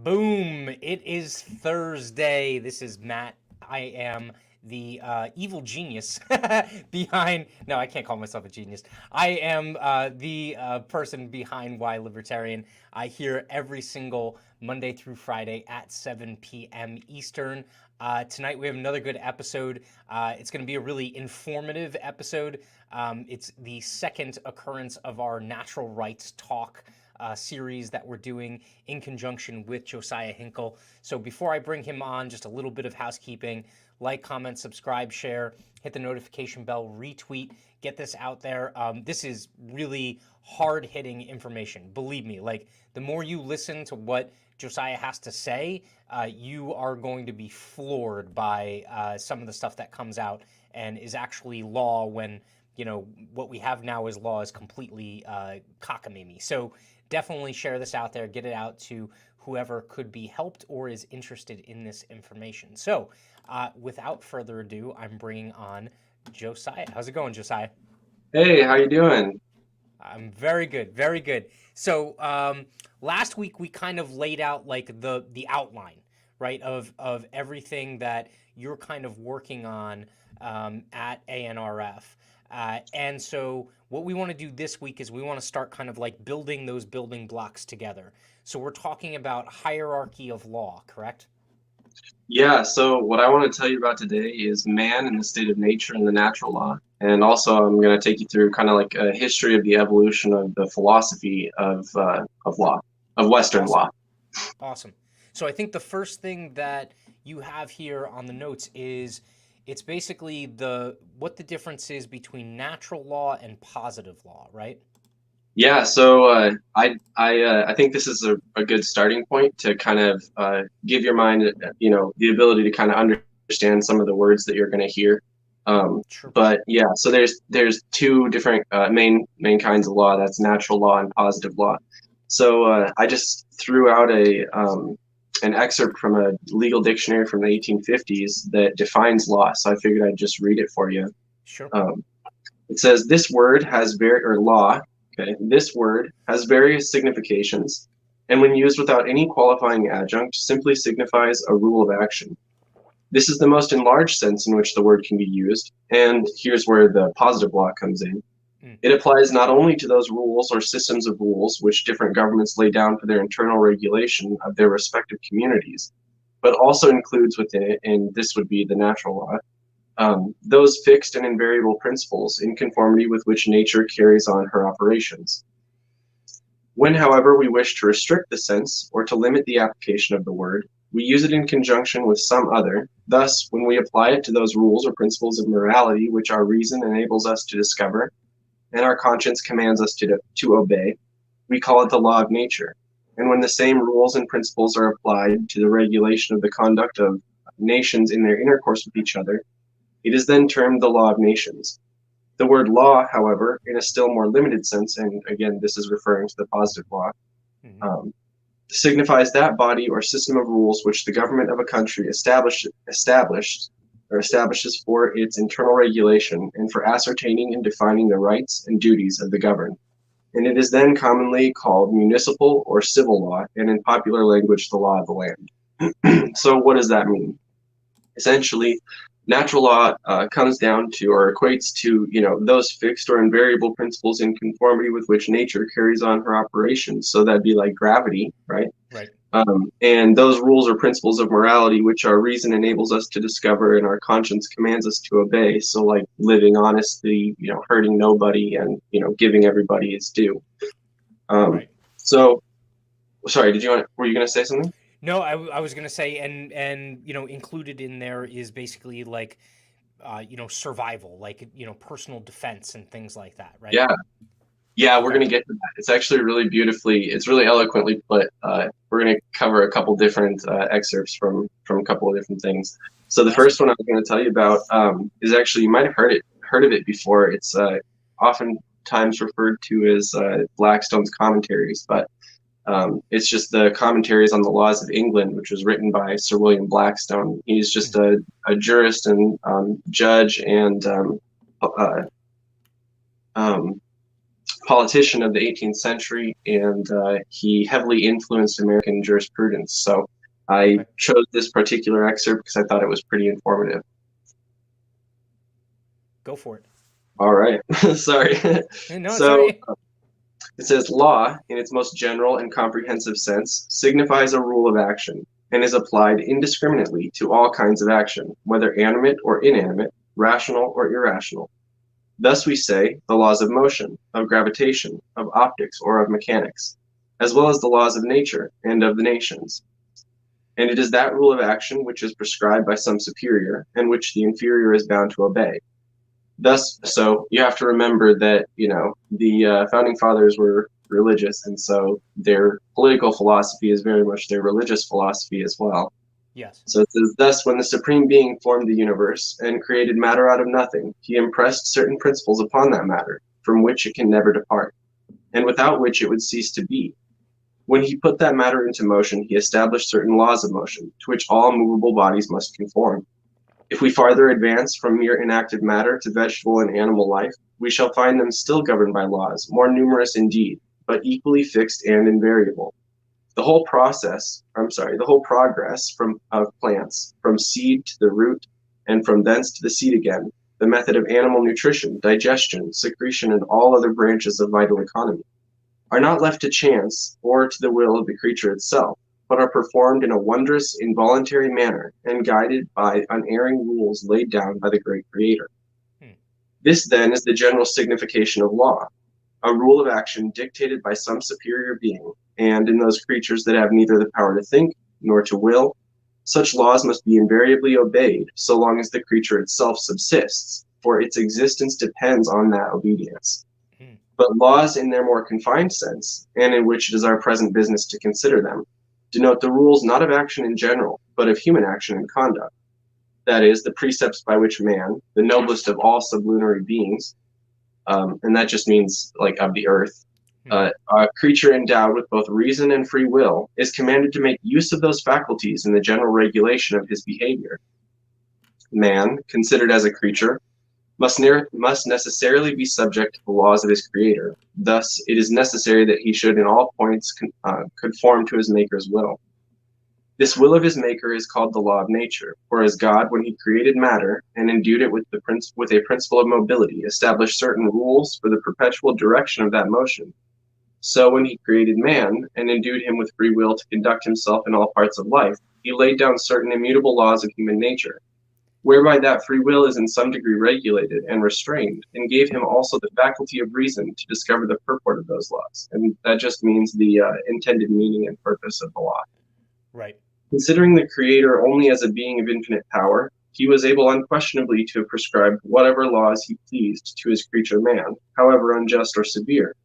Boom! It is Thursday. This is Matt. I am the evil genius behind. No, I can't call myself a genius. I am the person behind Why Libertarian. I hear every single Monday through Friday at 7 p.m. Eastern. Tonight we have another good episode. It's going to be a really informative episode. It's the second occurrence of our natural rights talk series that we're doing in conjunction with Josiah Hinkle. So before I bring him on, just a little bit of housekeeping. Like, comment, subscribe, share, hit the notification bell, retweet, get this out there. This is really hard-hitting information. Believe me, like, the more you listen to what Josiah has to say, you are going to be floored by some of the stuff that comes out and is actually law when, you know, what we have now as law is completely cockamamie. So definitely share this out there, get it out to whoever could be helped or is interested in this information. So without further ado, I'm bringing on Josiah. How's it going, Josiah? Hey, how you doing? I'm very good, very good. So last week we kind of laid out like the outline, right, of everything that you're kind of working on at ANRF. And so what we want to do this week is we want to start kind of like building those building blocks together. So we're talking about hierarchy of law, correct? Yeah, so what I want to tell you about today is man and the state of nature and the natural law. And also I'm going to take you through kind of like a history of the evolution of the philosophy of law, of Western law. Awesome. So I think the first thing that you have here on the notes is it's basically what the difference is between natural law and positive law, right? Yeah, so I think this is a good starting point to kind of give your mind, you know, the ability to kind of understand some of the words that you're going to hear. Sure. But yeah, so there's two different main kinds of law. That's natural law and positive law. So I just threw out an excerpt from a legal dictionary from the 1850s that defines law. So I figured I'd just read it for you. Sure. It says this word has law. Okay, this word has various significations, and when used without any qualifying adjunct, simply signifies a rule of action. This is the most enlarged sense in which the word can be used, and here's where the positive law comes in. It applies not only to those rules or systems of rules which different governments lay down for their internal regulation of their respective communities, but also includes within it, and this would be the natural law, those fixed and invariable principles in conformity with which nature carries on her operations. When, however, we wish to restrict the sense or to limit the application of the word, we use it in conjunction with some other. Thus, when we apply it to those rules or principles of morality which our reason enables us to discover and our conscience commands us to obey, we call it the law of nature. and when the same rules and principles are applied to the regulation of the conduct of nations in their intercourse with each other, it is then termed the law of nations. The word law, however, in a still more limited sense, and again, this is referring to the positive law, Mhm. signifies that body or system of rules which the government of a country establishes for its internal regulation and for ascertaining and defining the rights and duties of the governed. And it is then commonly called municipal or civil law, and in popular language, the law of the land. So what does that mean? Essentially, natural law comes down to or equates to those fixed or invariable principles in conformity with which nature carries on her operations. So that'd be like gravity, right? Right. And those rules or principles of morality, which our reason enables us to discover and our conscience commands us to obey. So like living honestly, hurting nobody, and giving everybody its due. Right. So, sorry, were you going to say something? No, I was gonna say, and included in there is basically like, survival, like personal defense and things like that, right? Yeah. Yeah, we're Okay. going to get to that. It's actually it's really eloquently put. We're going to cover a couple different excerpts from a couple of different things. So the Awesome. first one I was going to tell you about is actually, you might have heard of it before. It's oftentimes referred to as Blackstone's Commentaries, but it's just the Commentaries on the Laws of England, which was written by Sir William Blackstone. He's just a jurist and judge and politician of the 18th century, and he heavily influenced American jurisprudence. So I chose this particular excerpt because I thought it was pretty informative. Go for it. All right. Sorry. No, it's So sorry. it says, law, in its most general and comprehensive sense, signifies a rule of action and is applied indiscriminately to all kinds of action, whether animate or inanimate, rational or irrational. Thus we say the laws of motion, of gravitation, of optics, or of mechanics, as well as the laws of nature and of the nations. And it is that rule of action which is prescribed by some superior, and which the inferior is bound to obey. Thus, so you have to remember that, the founding fathers were religious, and so their political philosophy is very much their religious philosophy as well. Yes. So it says, thus, when the Supreme Being formed the universe and created matter out of nothing, he impressed certain principles upon that matter, from which it can never depart, and without which it would cease to be. When he put that matter into motion, he established certain laws of motion, to which all movable bodies must conform. If we farther advance from mere inactive matter to vegetable and animal life, we shall find them still governed by laws, more numerous indeed, but equally fixed and invariable. The whole progress of plants, from seed to the root, and from thence to the seed again, the method of animal nutrition, digestion, secretion, and all other branches of vital economy, are not left to chance or to the will of the creature itself, but are performed in a wondrous, involuntary manner, and guided by unerring rules laid down by the great Creator. This, then, is the general signification of law, a rule of action dictated by some superior being, and in those creatures that have neither the power to think nor to will, such laws must be invariably obeyed so long as the creature itself subsists, for its existence depends on that obedience. But laws in their more confined sense, and in which it is our present business to consider them, denote the rules not of action in general, but of human action and conduct. That is, the precepts by which man, the noblest of all sublunary beings, and that just means like of the earth, a creature endowed with both reason and free will, is commanded to make use of those faculties in the general regulation of his behavior. Man, considered as a creature, must necessarily be subject to the laws of his creator. Thus, it is necessary that he should in all points conform to his maker's will. This will of his maker is called the law of nature, for as God, when he created matter and endued it with a principle of mobility, established certain rules for the perpetual direction of that motion, so when he created man and endued him with free will to conduct himself in all parts of life, he laid down certain immutable laws of human nature, whereby that free will is in some degree regulated and restrained, and gave him also the faculty of reason to discover the purport of those laws. And that just means the intended meaning and purpose of the law. Right. Considering the Creator only as a being of infinite power, he was able unquestionably to have prescribed whatever laws he pleased to his creature man, however unjust or severe.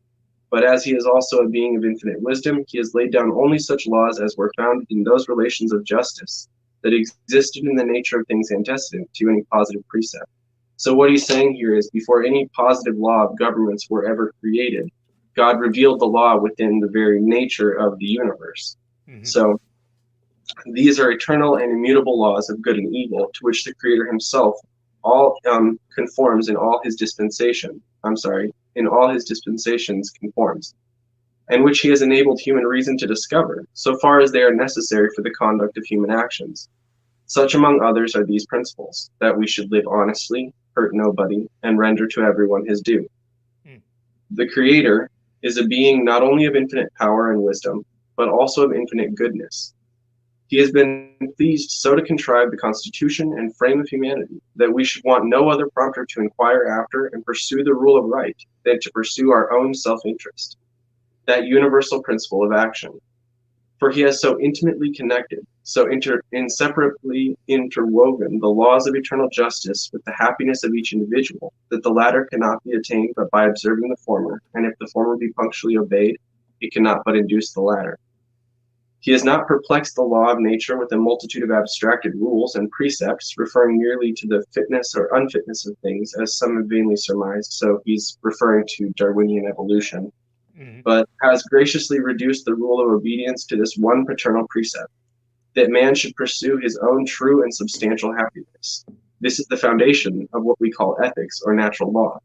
But as he is also a being of infinite wisdom, he has laid down only such laws as were founded in those relations of justice that existed in the nature of things antecedent to any positive precept. So what he's saying here is, before any positive law of governments were ever created, God revealed the law within the very nature of the universe. Mm-hmm. So these are eternal and immutable laws of good and evil, to which the Creator himself all conforms in all his dispensation. In all his dispensations conforms, and which he has enabled human reason to discover, so far as they are necessary for the conduct of human actions. Such, among others, are these principles: that we should live honestly, hurt nobody, and render to everyone his due. The Creator is a being not only of infinite power and wisdom, but also of infinite goodness. He has been pleased so to contrive the constitution and frame of humanity that we should want no other prompter to inquire after and pursue the rule of right than to pursue our own self-interest, that universal principle of action. For he has so intimately connected, so inseparably interwoven the laws of eternal justice with the happiness of each individual, that the latter cannot be attained but by observing the former, and if the former be punctually obeyed, it cannot but induce the latter. He has not perplexed the law of nature with a multitude of abstracted rules and precepts, referring merely to the fitness or unfitness of things, as some have vainly surmised. So he's referring to Darwinian evolution, but has graciously reduced the rule of obedience to this one paternal precept, that man should pursue his own true and substantial happiness. This is the foundation of what we call ethics or natural law.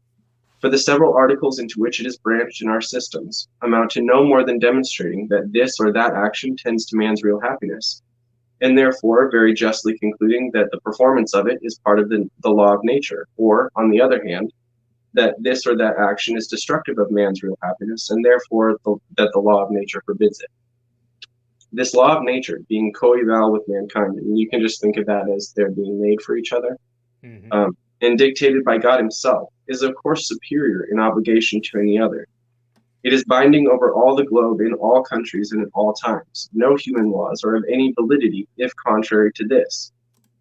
For the several articles into which it is branched in our systems amount to no more than demonstrating that this or that action tends to man's real happiness, and therefore very justly concluding that the performance of it is part of the law of nature, or, on the other hand, that this or that action is destructive of man's real happiness, and therefore that the law of nature forbids it. This law of nature being coeval with mankind, and you can just think of that as they're being made for each other, and dictated by God himself, is of course superior in obligation to any other. It is binding over all the globe in all countries and at all times. No human laws are of any validity if contrary to this,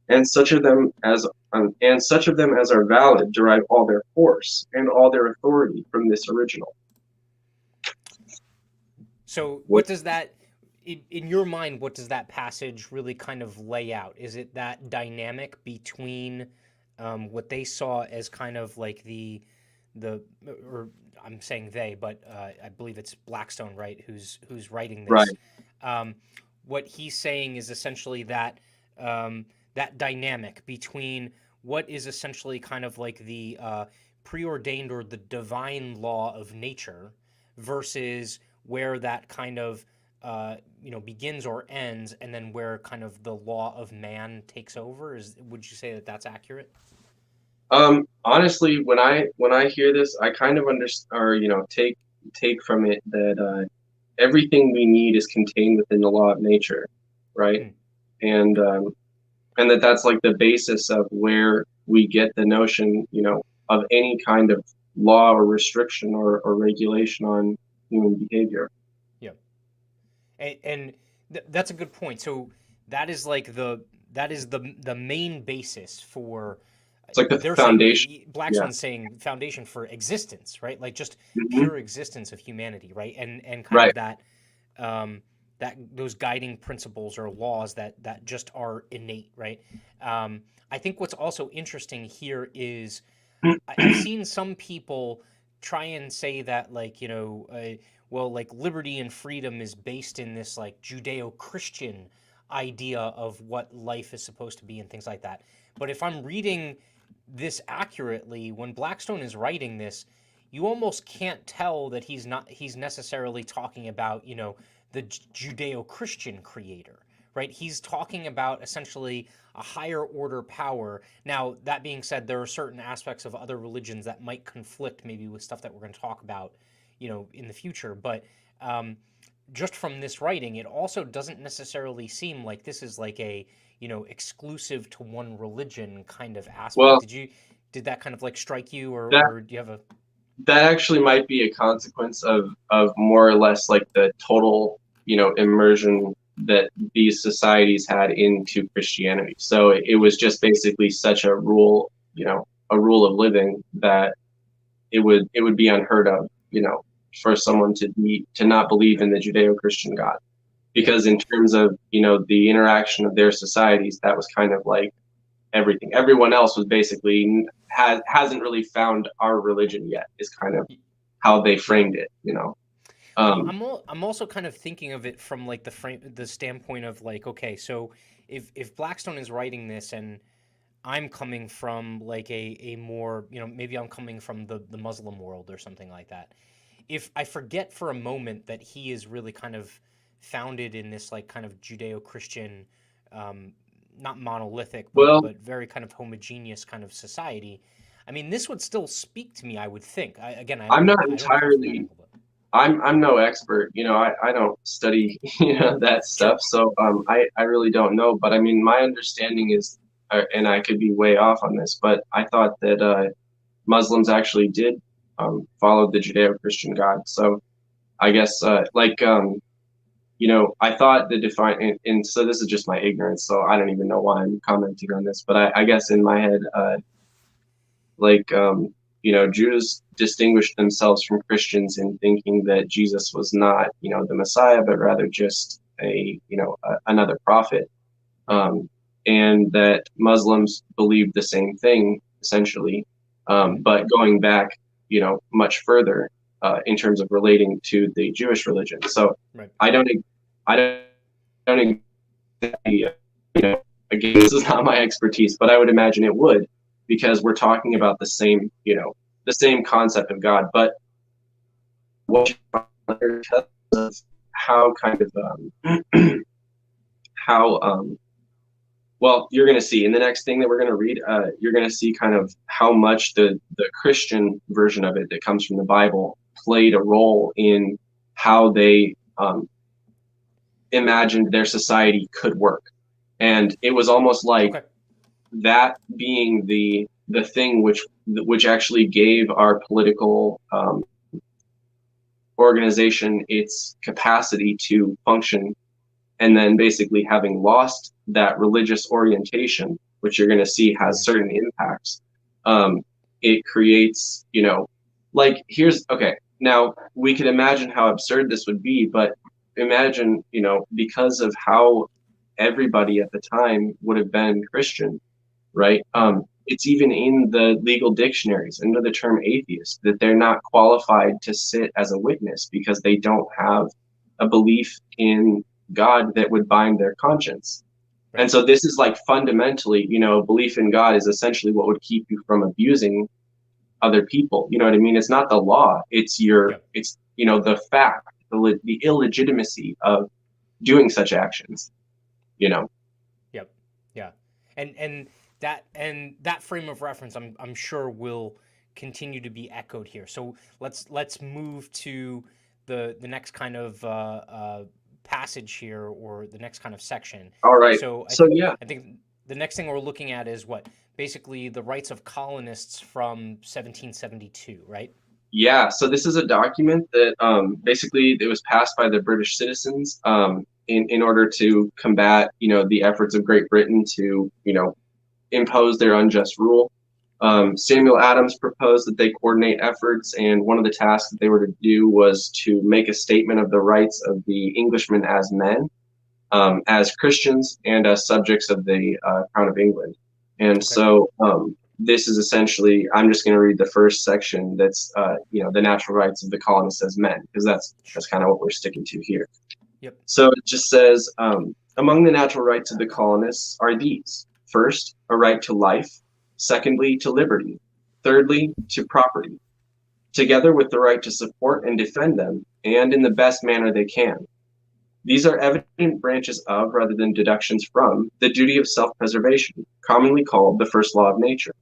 and such of them as are valid derive all their force and all their authority from this original. So what does that, in your mind, what does that passage really kind of lay out? Is it that dynamic between what they saw as kind of like or I'm saying they, but I believe it's Blackstone, right, who's writing this. Right. What he's saying is essentially that that dynamic between what is essentially kind of like the preordained or the divine law of nature versus where that kind of begins or ends, and then where kind of the law of man takes over. Would you say that that's accurate? Honestly, when I hear this, I kind of understand, or take from it that everything we need is contained within the law of nature, right? And that's like the basis of where we get the notion, of any kind of law or restriction or regulation on human behavior. Yeah, and that's a good point. So that is like the main basis for. It's like the foundation. Blackstone's saying foundation for existence, right? Like just Mm-hmm. pure existence of humanity, right? And kind Right. of that those guiding principles or laws that just are innate, right? I think what's also interesting here is I've seen some people try and say that like well, like liberty and freedom is based in this like Judeo-Christian idea of what life is supposed to be and things like that. But if I'm reading this accurately, when Blackstone is writing this, you almost can't tell that he's necessarily talking about, the Judeo-Christian creator, right? He's talking about essentially a higher order power. Now, that being said, there are certain aspects of other religions that might conflict maybe with stuff that we're going to talk about, in the future. But just from this writing, it also doesn't necessarily seem like this is like a exclusive to one religion kind of aspect. Well, did that kind of like strike you, or do you have a? That actually might be a consequence of more or less like the total, immersion that these societies had into Christianity. So it was just basically such a rule, a rule of living that it would be unheard of, for someone to not believe in the Judeo-Christian God, because in terms of the interaction of their societies, that was kind of like everything. Everyone else was basically hasn't really found our religion yet, is kind of how they framed it. I'm also kind of thinking of it from like the standpoint of like, okay, so if Blackstone is writing this and I'm coming from like a more, maybe I'm coming from the Muslim world or something like that. If I forget for a moment that he is really kind of founded in this like kind of Judeo-Christian, not monolithic, Well, but very kind of homogeneous kind of society. I mean, this would still speak to me, I would think. Again, I'm not I don't know if I'm entirely. fanatical, but I'm no expert. I don't study that sure. stuff, so I really don't know. But I mean, my understanding is, and I could be way off on this, but I thought that Muslims actually did follow the Judeo-Christian God. So I guess I thought the define and so this is just my ignorance, so I don't even know why I'm commenting on this, but I guess in my head, like Jews distinguished themselves from Christians in thinking that Jesus was not the Messiah, but rather just another prophet, Right. and that Muslims believed the same thing essentially, Hmm. but going back much further in terms of relating to the Jewish religion. So Right. I don't I don't exactly, again, this is not my expertise, but I would imagine it would, because we're talking Yep. about the same concept of God. But what of how kind of how well, you're going to see in the next thing that we're going to read, you're going to see kind of how much the Christian version of it that comes from the Bible played a role in how they imagined their society could work. And it was almost like Okay. that being the thing which actually gave our political organization its capacity to function, and then basically having lost that religious orientation, which you're going to see has Hmm. certain impacts. It creates, like here's okay. Now we could imagine how absurd this would be, but imagine, because of how everybody at the time would have been Christian, right? Hmm. It's even in the legal dictionaries under the term atheist that they're not qualified to sit as a witness because they don't have a belief in God that would bind their conscience. And Right. so this is like fundamentally, belief in God is essentially what would keep you from abusing other people. You know what I mean? It's not the law. Yep. It's the fact, the illegitimacy of doing such actions. You know. Yep. Yeah. And that frame of reference, I'm sure will continue to be echoed here. So let's move to the next kind of passage here, or the next kind of section. All right. So So yeah, I think the next thing we're looking at is what, basically the rights of colonists from 1772, right? yeah, so this is a document that basically it was passed by the British citizens in order to combat, the efforts of Great Britain to, impose their unjust rule. Samuel Adams proposed that they coordinate efforts, and one of the tasks that they were to do was to make a statement of the rights of the Englishmen as men, as Christians, and as subjects of the Crown of England. And Okay. so this is essentially, I'm just going to read the first section that's, the natural rights of the colonists as men, because that's Sure. kind of what we're sticking to here. Yep. So it just says, among the natural rights of the colonists are these. First, a right to life. Secondly, to liberty. Thirdly, to property, together with the right to support and defend them, and in the best manner they can. These are evident branches of, rather than deductions from, the duty of self-preservation, commonly called the first law of nature.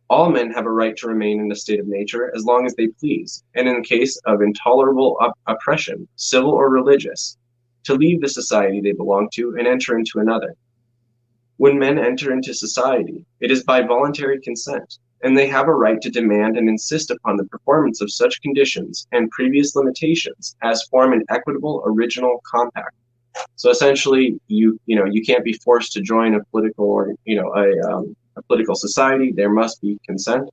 All men have a right to remain in a state of nature as long as they please, and in case of intolerable oppression, civil or religious, to leave the society they belong to and enter into another. When men enter into society, it is by voluntary consent, and they have a right to demand and insist upon the performance of such conditions and previous limitations as form an equitable original compact. So essentially, you can't be forced to join a political or a political society. There must be consent.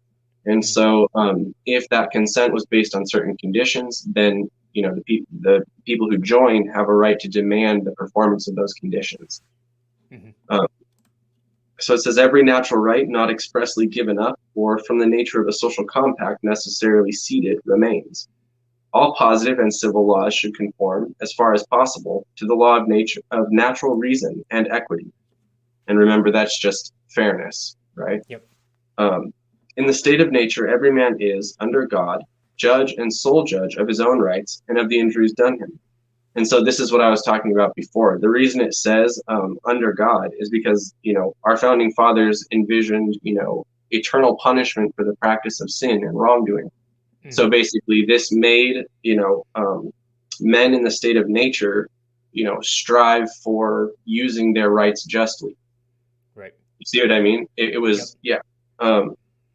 And so if that consent was based on certain conditions, then the people who join have a right to demand the performance of those conditions. Mm-hmm. So it says every natural right not expressly given up or from the nature of a social compact necessarily ceded remains. All positive and civil laws should conform, as far as possible, to the law of nature of natural reason and equity. And remember, that's just fairness, right? Yep. In the state of nature, every man is, under God, judge and sole judge of his own rights and of the injuries done him. And so this is what I was talking about before. The reason it says under God is because, our founding fathers envisioned, eternal punishment for the practice of sin and wrongdoing. Mm-hmm. So basically this made, men in the state of nature, strive for using their rights justly. Right. You see what I mean? It was, yep. Yeah.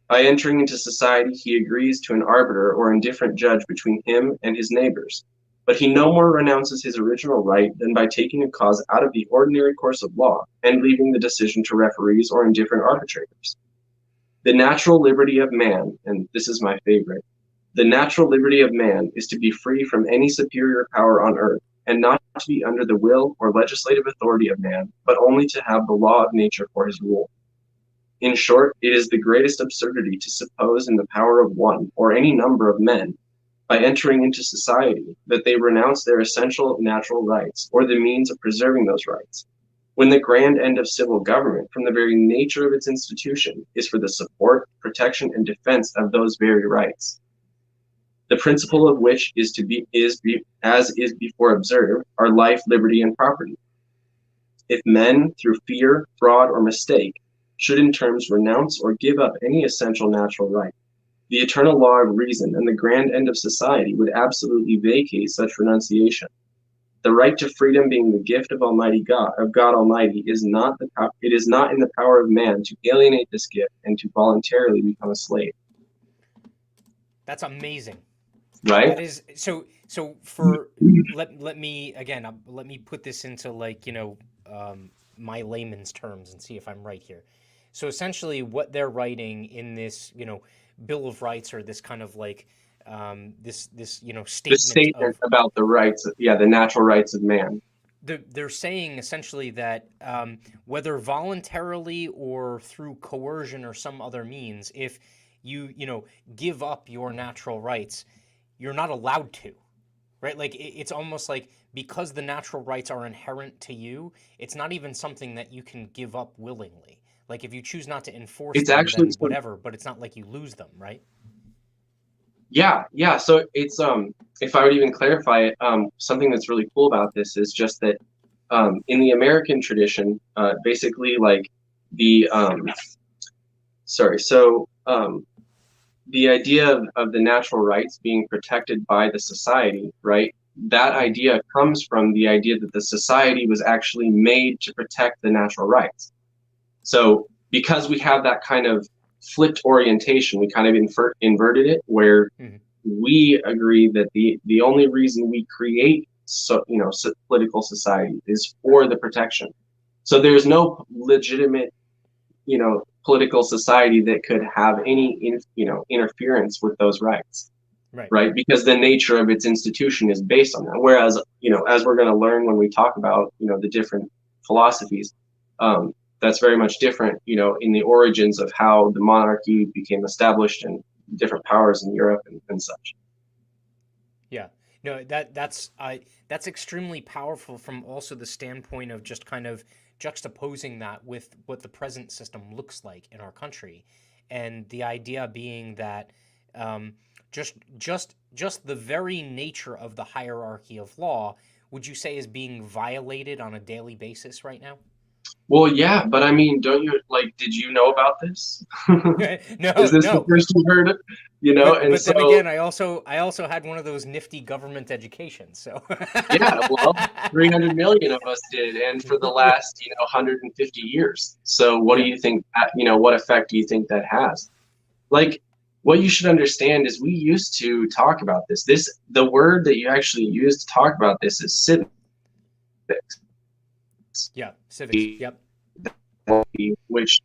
By entering into society, he agrees to an arbiter or indifferent judge between him and his neighbors. But he no more renounces his original right than by taking a cause out of the ordinary course of law and leaving the decision to referees or indifferent arbitrators. The natural liberty of man, and this is my favorite, the natural liberty of man is to be free from any superior power on earth, and not to be under the will or legislative authority of man, but only to have the law of nature for his rule. In short, it is the greatest absurdity to suppose in the power of one or any number of men, by entering into society, that they renounce their essential natural rights or the means of preserving those rights, when the grand end of civil government, from the very nature of its institution, is for the support, protection, and defense of those very rights. The principle of which is as is before observed, are life, liberty, and property. If men, through fear, fraud, or mistake, should in terms renounce or give up any essential natural right, the eternal law of reason and the grand end of society would absolutely vacate such renunciation. The right to freedom being the gift of Almighty God, of God Almighty, it is not in the power of man to alienate this gift and to voluntarily become a slave. That's amazing. Right? That is so for let me put this into my layman's terms and see if I'm right here. So essentially what they're writing in this, Bill of Rights, or this kind of this statement about the rights, the natural rights of man. They're saying essentially that whether voluntarily or through coercion or some other means, if you give up your natural rights, you're not allowed to, right? It's almost like, because the natural rights are inherent to you, it's not even something that you can give up willingly. Like if you choose not to enforce them, then whatever, but it's not like you lose them, right? Yeah. So it's if I would even clarify it, something that's really cool about this is just that in the American tradition, basically the the idea of the natural rights being protected by the society, right? That idea comes from the idea that the society was actually made to protect the natural rights. So because we have that kind of flipped orientation, we kind of inverted it, where we agree that the only reason we create political society is for the protection. So there's no legitimate political society that could have any interference with those rights, right? Because the nature of its institution is based on that. Whereas as we're going to learn when we talk about the different philosophies, that's very much different, in the origins of how the monarchy became established and different powers in Europe and such. Yeah, no, that's extremely powerful from also the standpoint of just kind of juxtaposing that with what the present system looks like in our country, and the idea being that just the very nature of the hierarchy of law, would you say, is being violated on a daily basis right now? Well, yeah, but I mean, don't you did you know about this? No, Is this the first you heard it? But then again, I also had one of those nifty government educations. So yeah, well, 300 million of us did, and for the last 150 years. So what do you think? What effect do you think that has? What you should understand is we used to talk about this. The word that you actually use to talk about this is civics. Yeah, civics. Yep. Which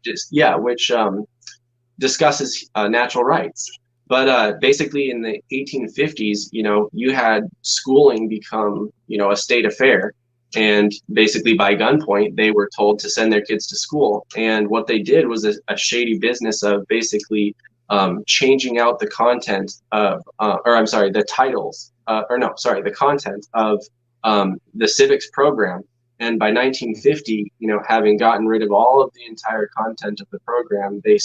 discusses natural rights. But basically, in the 1850s, you had schooling become, a state affair, and basically by gunpoint, they were told to send their kids to school. And what they did was a shady business of basically changing out the content of, or I'm sorry, the titles, or no, sorry, the content of the civics program. And by 1950, having gotten rid of all of the entire content of the program, they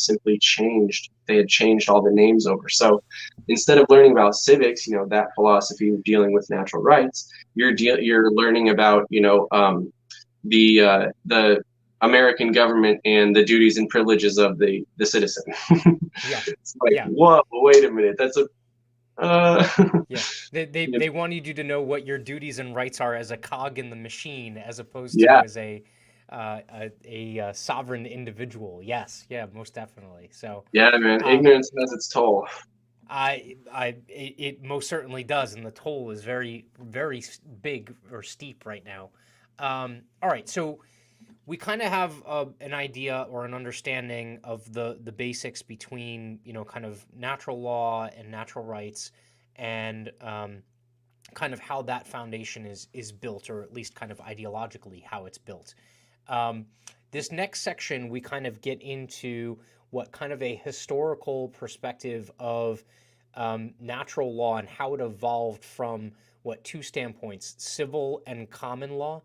had changed all the names over. So instead of learning about civics, that philosophy of dealing with natural rights, you're learning about, the American government and the duties and privileges of the citizen. Yeah. It's like, Yeah. whoa, wait a minute, that's a Yeah. They wanted you to know what your duties and rights are as a cog in the machine, as opposed to yeah, as a sovereign individual. Yes. Yeah. Most definitely. So. yeah, man, Um, ignorance has its toll. it most certainly does, and the toll is very, very big or steep right now. All right, so we kind of have an idea or an understanding of the basics between kind of natural law and natural rights, and kind of how that foundation is built, or at least kind of ideologically how it's built. Um, this next section, we kind of get into what kind of a historical perspective of natural law and how it evolved from what two standpoints, civil and common law.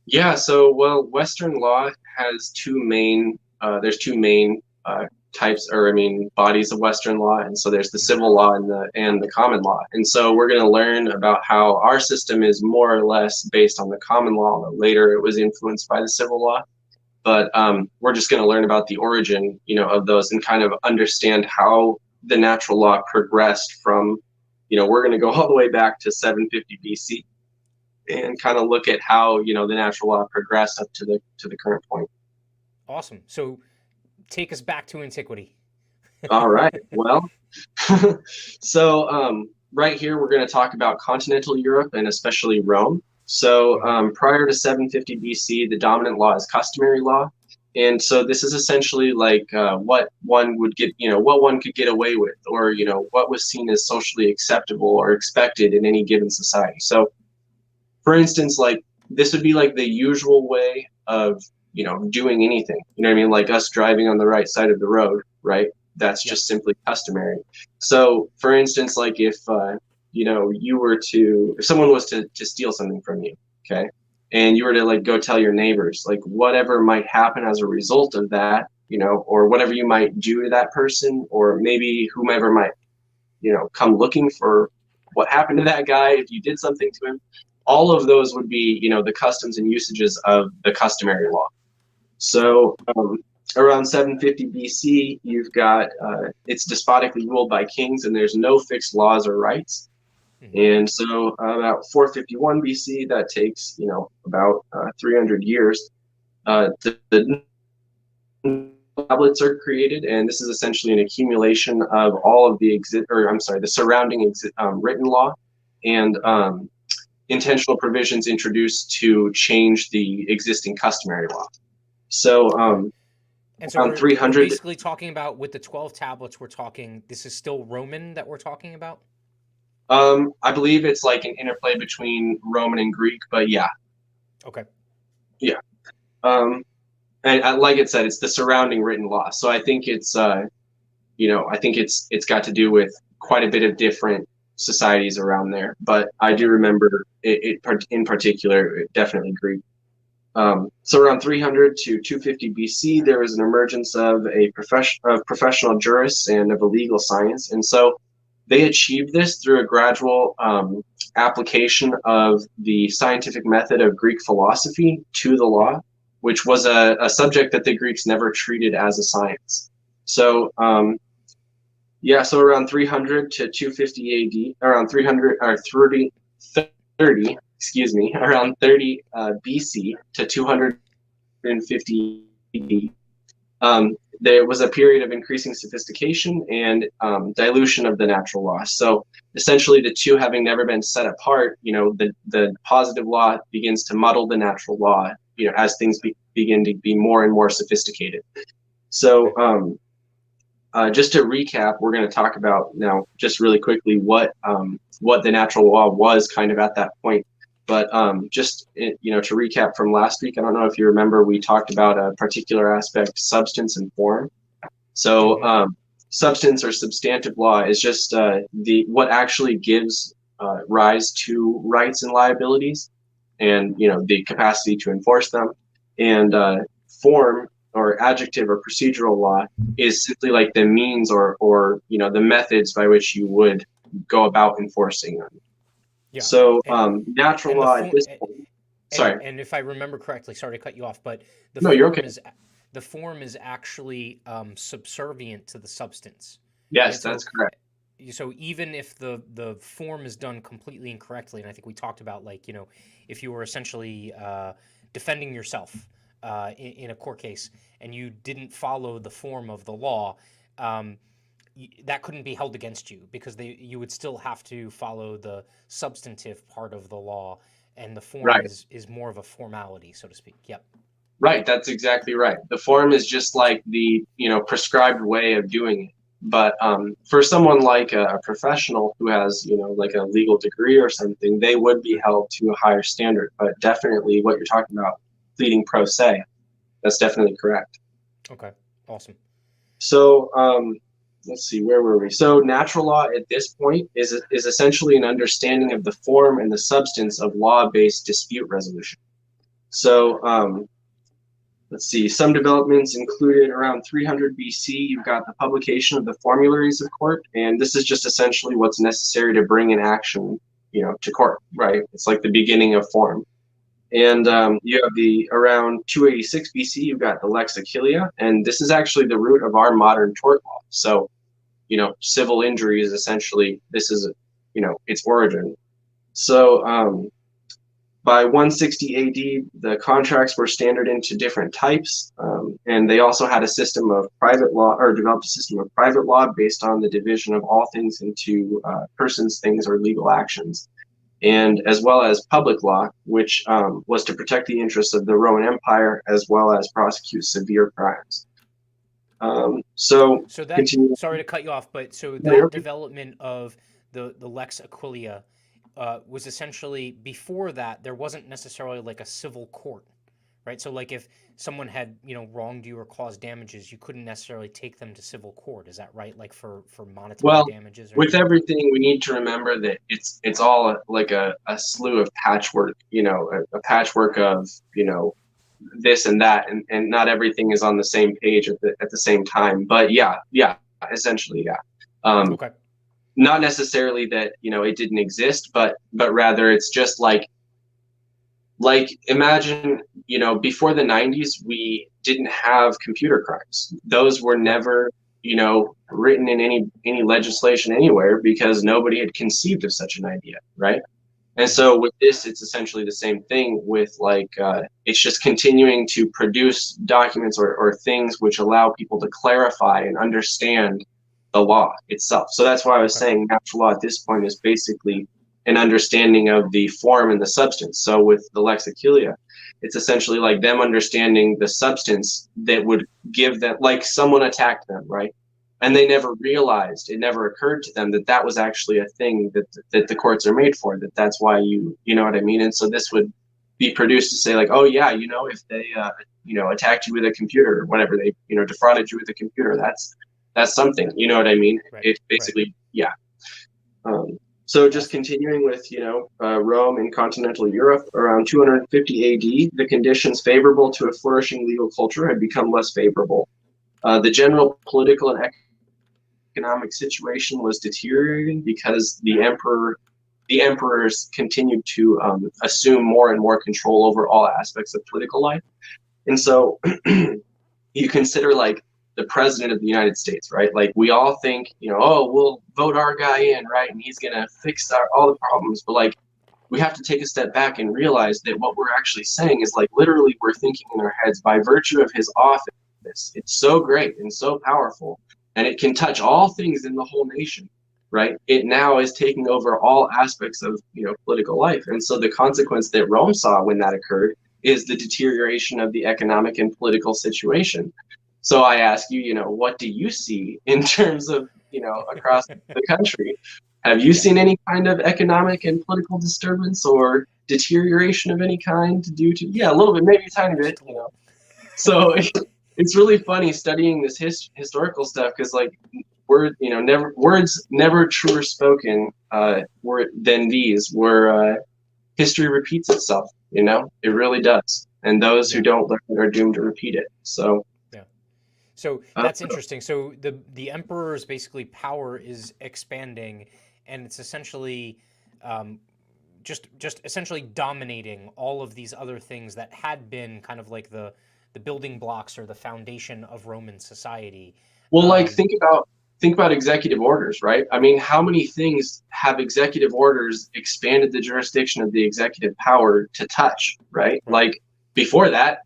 Yeah, so well, Western law has there's two main types, or I mean, bodies of Western law, and so there's the Mhm. civil law and the common law. And so we're going to learn about how our system is more or less based on the common law. Although later it was influenced by the civil law, but we're just going to learn about the origin, of those, and kind of understand how the natural law progressed from, we're going to go all the way back to 750 BC and kind of look at how the natural law progressed up to the current point. Awesome. So take us back to antiquity. All right. Well, so right here we're going to talk about continental Europe and especially Rome. So Mhm. prior to 750 BC, the dominant law is customary law, and so this is essentially like what one would get, what one could get away with, or what was seen as socially acceptable or expected in any given society. So for instance, like this would be like the usual way of, doing anything. You know what I mean? Like us driving on the right side of the road, right? That's Yep. just simply customary. So for instance, like if, if someone was to steal something from you, okay? And you were to like go tell your neighbors, like whatever might happen as a result of that, or whatever you might do to that person, or maybe whomever might, come looking for what happened to that guy if you did something to him, all of those would be, the customs and usages of the customary law. Okay. So around 750 BC, you've got it's despotically ruled by kings, and there's no fixed laws or rights. Mhm. And so about 451 BC, that takes about 300 years. The tablets are created, and this is essentially an accumulation of all of the surrounding written law and Mhm. intentional provisions introduced to change the existing customary law. So Okay. And so around we're 300, basically talking about, with the 12 tablets, we're talking, this is still Roman that we're talking about? I believe it's like an interplay between Roman and Greek, but yeah, Okay. yeah. Um, and like it said, it's the surrounding written law. So I think I think it's got to do with quite a bit of different societies around there. But I do Okay. remember it in particular, definitely Greek. So around 300 to 250 BC, there was an emergence of professional jurists and of a legal science, and so they achieved this through a gradual application of the scientific method of Greek philosophy to the law, which was a subject that the Greeks never treated as a science. So yeah, so around 300 to 250 AD, around 300 or 30, excuse me, around 30 BC to 250 AD, there was a period of increasing sophistication and dilution of the natural law. So essentially, the two having never been set apart, the positive law begins to muddle the natural law, as things begin to be more and more sophisticated. So Okay. just to recap, we're going to talk about now just really quickly what the natural law was kind of at that point. But just to recap from last week, I don't know if you remember, we talked about a particular aspect, substance and form. So substance or substantive law is just what actually gives rise to rights and liabilities, and the capacity to enforce them. And form or adjective or procedural law is simply like the means or the methods by which you would go about enforcing them. Yeah. So natural law at this point. Sorry. And if I remember correctly, sorry to cut you off, but No, you're okay. The form is actually subservient to the substance. Yes, that's correct. So even if the form is done completely incorrectly, and I think we talked about, like, if you were essentially defending yourself in a court case and you didn't follow the form of the law, that couldn't be held against you, because you would still have to follow the substantive part of the law, and the form is more of a formality, so to speak. Yep. Right, that's exactly right. The form is just like the prescribed way of doing it. But for someone like a professional who has like a legal degree or something, they would be held to a higher standard. But definitely, what you're talking about, pleading pro se, that's definitely correct. Okay, awesome. So let's see, where were we? So natural law at this point is essentially an understanding of the form and the substance of law-based dispute resolution. So let's see, some developments included around 300 BC. You've got the publication of the formularies of court, and this is just essentially what's necessary to bring an action, to court, right? It's like the beginning of form. And you have around 286 BC, you've got the Lex Aquilia, and this is actually the root of our modern tort law. So, civil injury is essentially, this is, its origin. So by 160 AD, the contracts were standard into different types, and they also had a system of private law, or developed a system of private law based on the division of all things into persons, things, or legal actions, and as well as public law, which was to protect the interests of the Roman Empire as well as prosecute severe crimes. So that, sorry to cut you off, but so that development of the Lex Aquilia was essentially, before that, there wasn't necessarily like a civil court, right? So like if someone had, wronged you or caused damages, you couldn't necessarily take them to civil court. Is that right? Like for monetary damages? Or with everything, we need to remember that it's all like a slew of patchwork, a patchwork of, this and that, and not everything is on the same page at the same time. But yeah, essentially, yeah. Okay. Not necessarily that it didn't exist, but rather it's just like imagine before the 90s we didn't have computer crimes. Those were never written in any legislation anywhere, because nobody had conceived of such an idea, right? And so with this, it's essentially the same thing with it's just continuing to produce documents or things which allow people to clarify and understand the law itself. So that's why I was saying natural law at this point is basically an understanding of the form and the substance. So with the Lex Aquilia, it's essentially like them understanding the substance that would give them, like someone attacked them, right? And they never realized, it never occurred to them that was actually a thing that the courts are made for, that's why you know what I mean? And so this would be produced to say like, oh yeah, if they, attacked you with a computer or whatever, they, defrauded you with a computer, that's something, you know what I mean? Right. It's basically, yeah. So just continuing with, Rome and continental Europe, around 250 AD, the conditions favorable to a flourishing legal culture had become less favorable. The general political and economic situation was deteriorating because the emperors continued to assume more and more control over all aspects of political life. And so you consider like the president of the United States, right? Like we all think, oh, we'll vote our guy in, right? And he's going to fix all the problems. But like, we have to take a step back and realize that what we're actually saying is like, literally we're thinking in our heads by virtue of his office. It's so great and so powerful, and it can touch all things in the whole nation, right? It now is taking over all aspects of, political life. And so the consequence that Rome saw when that occurred is the deterioration of the economic and political situation. So I ask you, what do you see in terms of, across the country? Have you Yeah. seen any kind of economic and political disturbance or deterioration of any kind due to, yeah, a little bit, maybe a tiny bit, Just a little. So it's really funny studying this historical stuff because like words never truer spoken were than these where history repeats itself. It really does, and those who Yeah. don't learn are doomed to repeat it. So Yeah. So uh, that's interesting. So the emperor's basically power is expanding, and it's essentially um, just essentially dominating all of these other things that had been kind of like the building blocks or the foundation of Roman society. well, like Um, think about executive orders, right? I mean, how many things have executive orders expanded the jurisdiction of the executive power to touch, right? right. Like before that,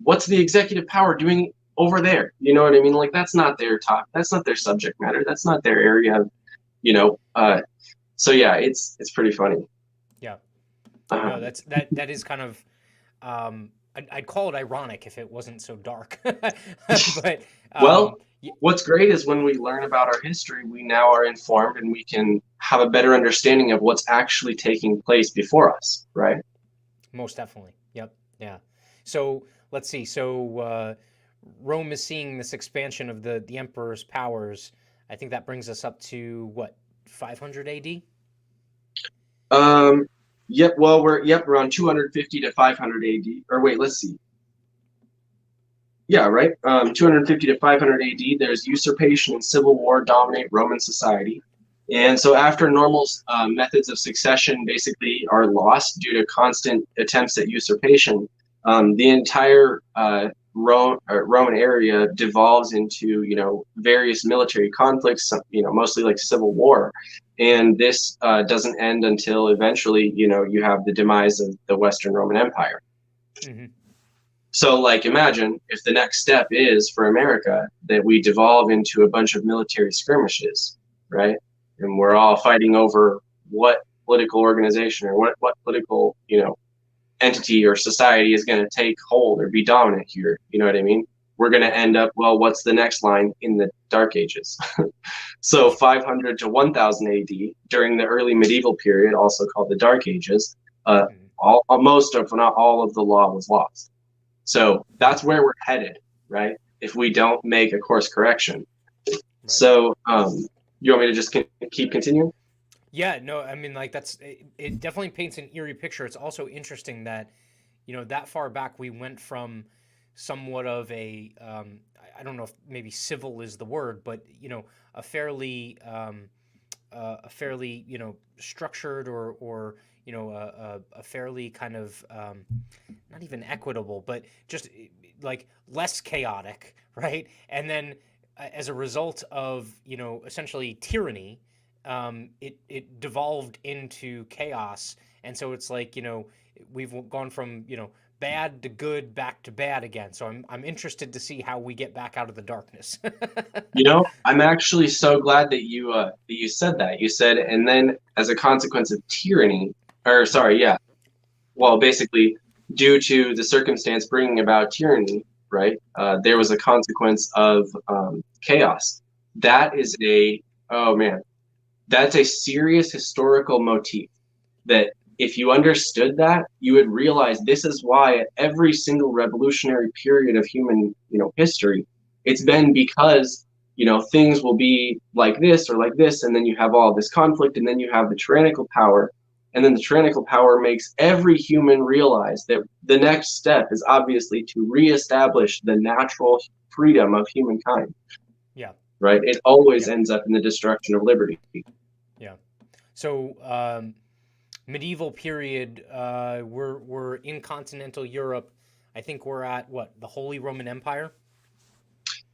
what's the executive power doing over there? You know what I mean? Like that's not their top, that's not their subject matter, that's not their area of, you know. So yeah, it's pretty funny. Yeah. Uh, No, that is kind of I'd call it ironic if it wasn't so dark. But well, y- what's great is when we learn about our history, we now are informed and we can have a better understanding of what's actually taking place before us, right? most definitely. Yep. Yeah. So let's see. So Rome is seeing this expansion of the emperor's powers. I think that brings us up to what 500 AD. Um, yep. Well, we're around 250 to 500 AD. Or wait, let's see. Yeah, right. 250 to 500 AD, there's usurpation and civil war dominate Roman society. And so, after normal methods of succession basically are lost due to constant attempts at usurpation, the entire Roman area devolves into various military conflicts, mostly like civil war. And this doesn't end until eventually you have the demise of the Western Roman Empire. Hmm. So, like, imagine if the next step is for America that we devolve into a bunch of military skirmishes, right? And we're Yep. all fighting over what political organization or what political, entity or society is going to take hold or be dominant here. You know what I mean? We're going to Yep. end up, well, what's the next line in the Dark Ages? So, 500 to 1000 AD, during the early medieval period, also called the Dark Ages, Mhm. most of, not all of the law was lost. So Yeah. that's where we're headed, right? If we don't make a course correction. Right. So you want me to just keep continuing? Yeah. No. I mean, like it definitely paints an eerie picture. It's also interesting that that far back we went from somewhat of a I don't know if maybe civil is the word, but a fairly a fairly structured or a fairly kind of not even equitable, but just like less chaotic, right? And then as a result of essentially tyranny, it devolved into chaos, and so it's like we've gone from bad to good back to bad again. So I'm interested to see how we get back out of the darkness. I'm actually so glad that you said that. You said, and then as a consequence of tyranny, or Mhm. sorry, yeah, well, basically due to the circumstance bringing about tyranny, right? There was Yep. a consequence of chaos. Yep. That is oh man, that's a serious historical motif that if you understood that, you would realize this is why at every single revolutionary period of human, history, it's Mhm. been because, things will be like this or like this, and then you have all this conflict, and then you have the tyrannical power, and then the tyrannical power makes every human realize that the next step is obviously to reestablish the natural freedom of humankind, Yeah. right? It always Yeah. ends up in the destruction of liberty. Yeah. So medieval period, we're in continental Europe. I think we're at what, the Holy Roman Empire.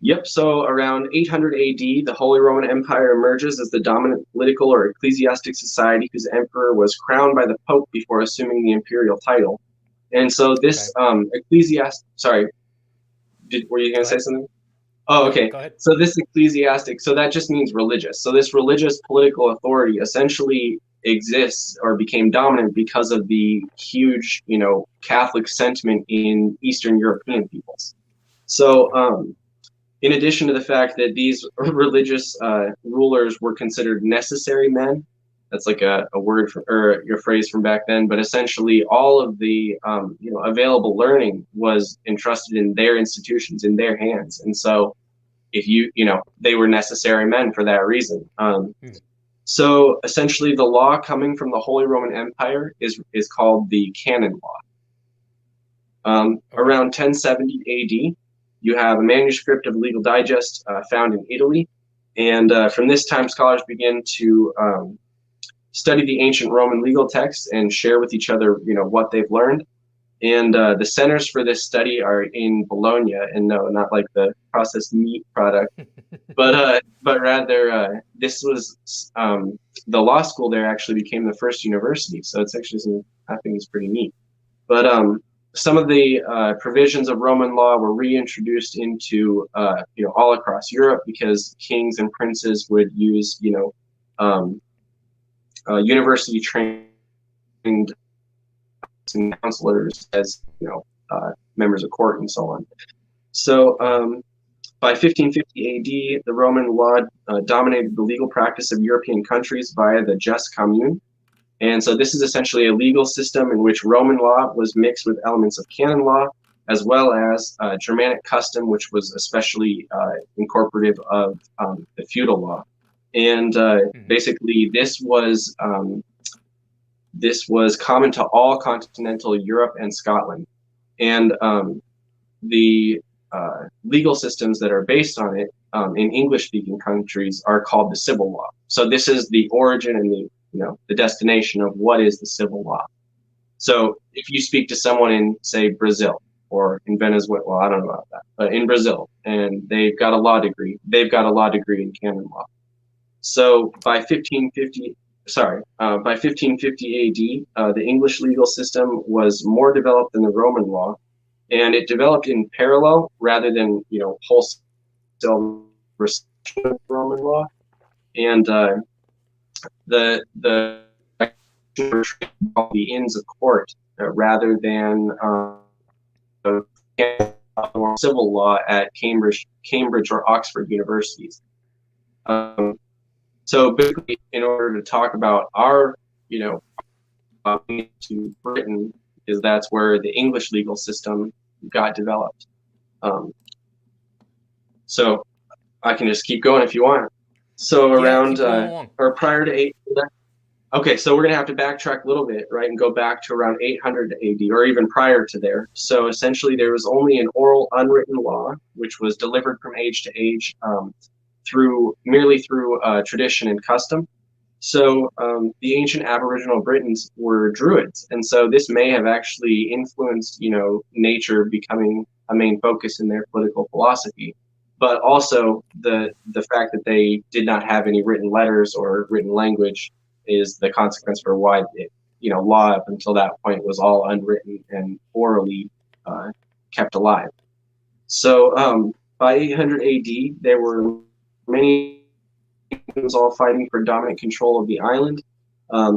Yep, so around 800 AD, the Holy Roman Empire emerges as the dominant political or ecclesiastic society whose emperor was crowned by the Pope before assuming the imperial title. And so Okay. this sorry, were you going Go to say ahead. something? Oh, No, okay. go ahead. So this ecclesiastic, so that just means religious. So this religious political authority essentially exists or became dominant because of the huge, Catholic sentiment in Eastern European peoples. So Okay. in addition to the fact that these religious rulers were considered necessary men. That's like a word for, or your phrase from back then, but essentially all of the available learning was entrusted in their institutions, in their hands. And so if they were necessary men for that reason. So essentially the law coming from the Holy Roman Empire is called the canon law. Around 1070 AD, you have a manuscript of the Legal Digest found in Italy. And from this time, scholars begin to study the ancient Roman legal texts and share with each other, what they've learned. And the centers for this study are in Bologna, and no, not like the processed meat product, but rather this was the law school there actually became the first university. So it's actually I think it's pretty neat. But some of the provisions of Roman law were reintroduced into all across Europe because kings and princes would use university trained counselors as members of court and so on. So by 1550 AD, the Roman law dominated the legal practice of European countries via the jus commune. And so this is essentially a legal system in which Roman law was mixed with elements of canon law, as well as Germanic custom, which was especially incorporative of the feudal law. And basically, this was common to all continental Europe and Scotland. And the legal systems that are based on it in English-speaking countries are called the civil law. So this is the origin and the destination of what is the civil law. So if you speak to someone in, say, Brazil or in Venezuela, well, I don't know about that, but in Brazil, and they've got a law degree in canon law. So by 1550 AD, the English legal system was more developed than the Roman law, and it developed in parallel rather than wholesale reception of Roman law. And the inns of court rather than civil law at Cambridge or Oxford universities. So basically, in order to talk about our, to Britain, is that's where the English legal system got developed. So I can just keep going if you want. So around or prior to okay, so we're gonna have to backtrack a little bit, right, and go back to around 800 AD or even prior to there. So essentially, there was only an oral, unwritten law, which was delivered from age to age merely through tradition and custom. So the ancient Aboriginal Britons were Druids, and so this may have actually influenced, nature becoming a main focus in their political philosophy. But also the fact that they did not have any written letters or written language is the consequence for why law up until that point was all unwritten and orally kept alive. So by 800 AD, there were many kingdoms all fighting for dominant control of the island.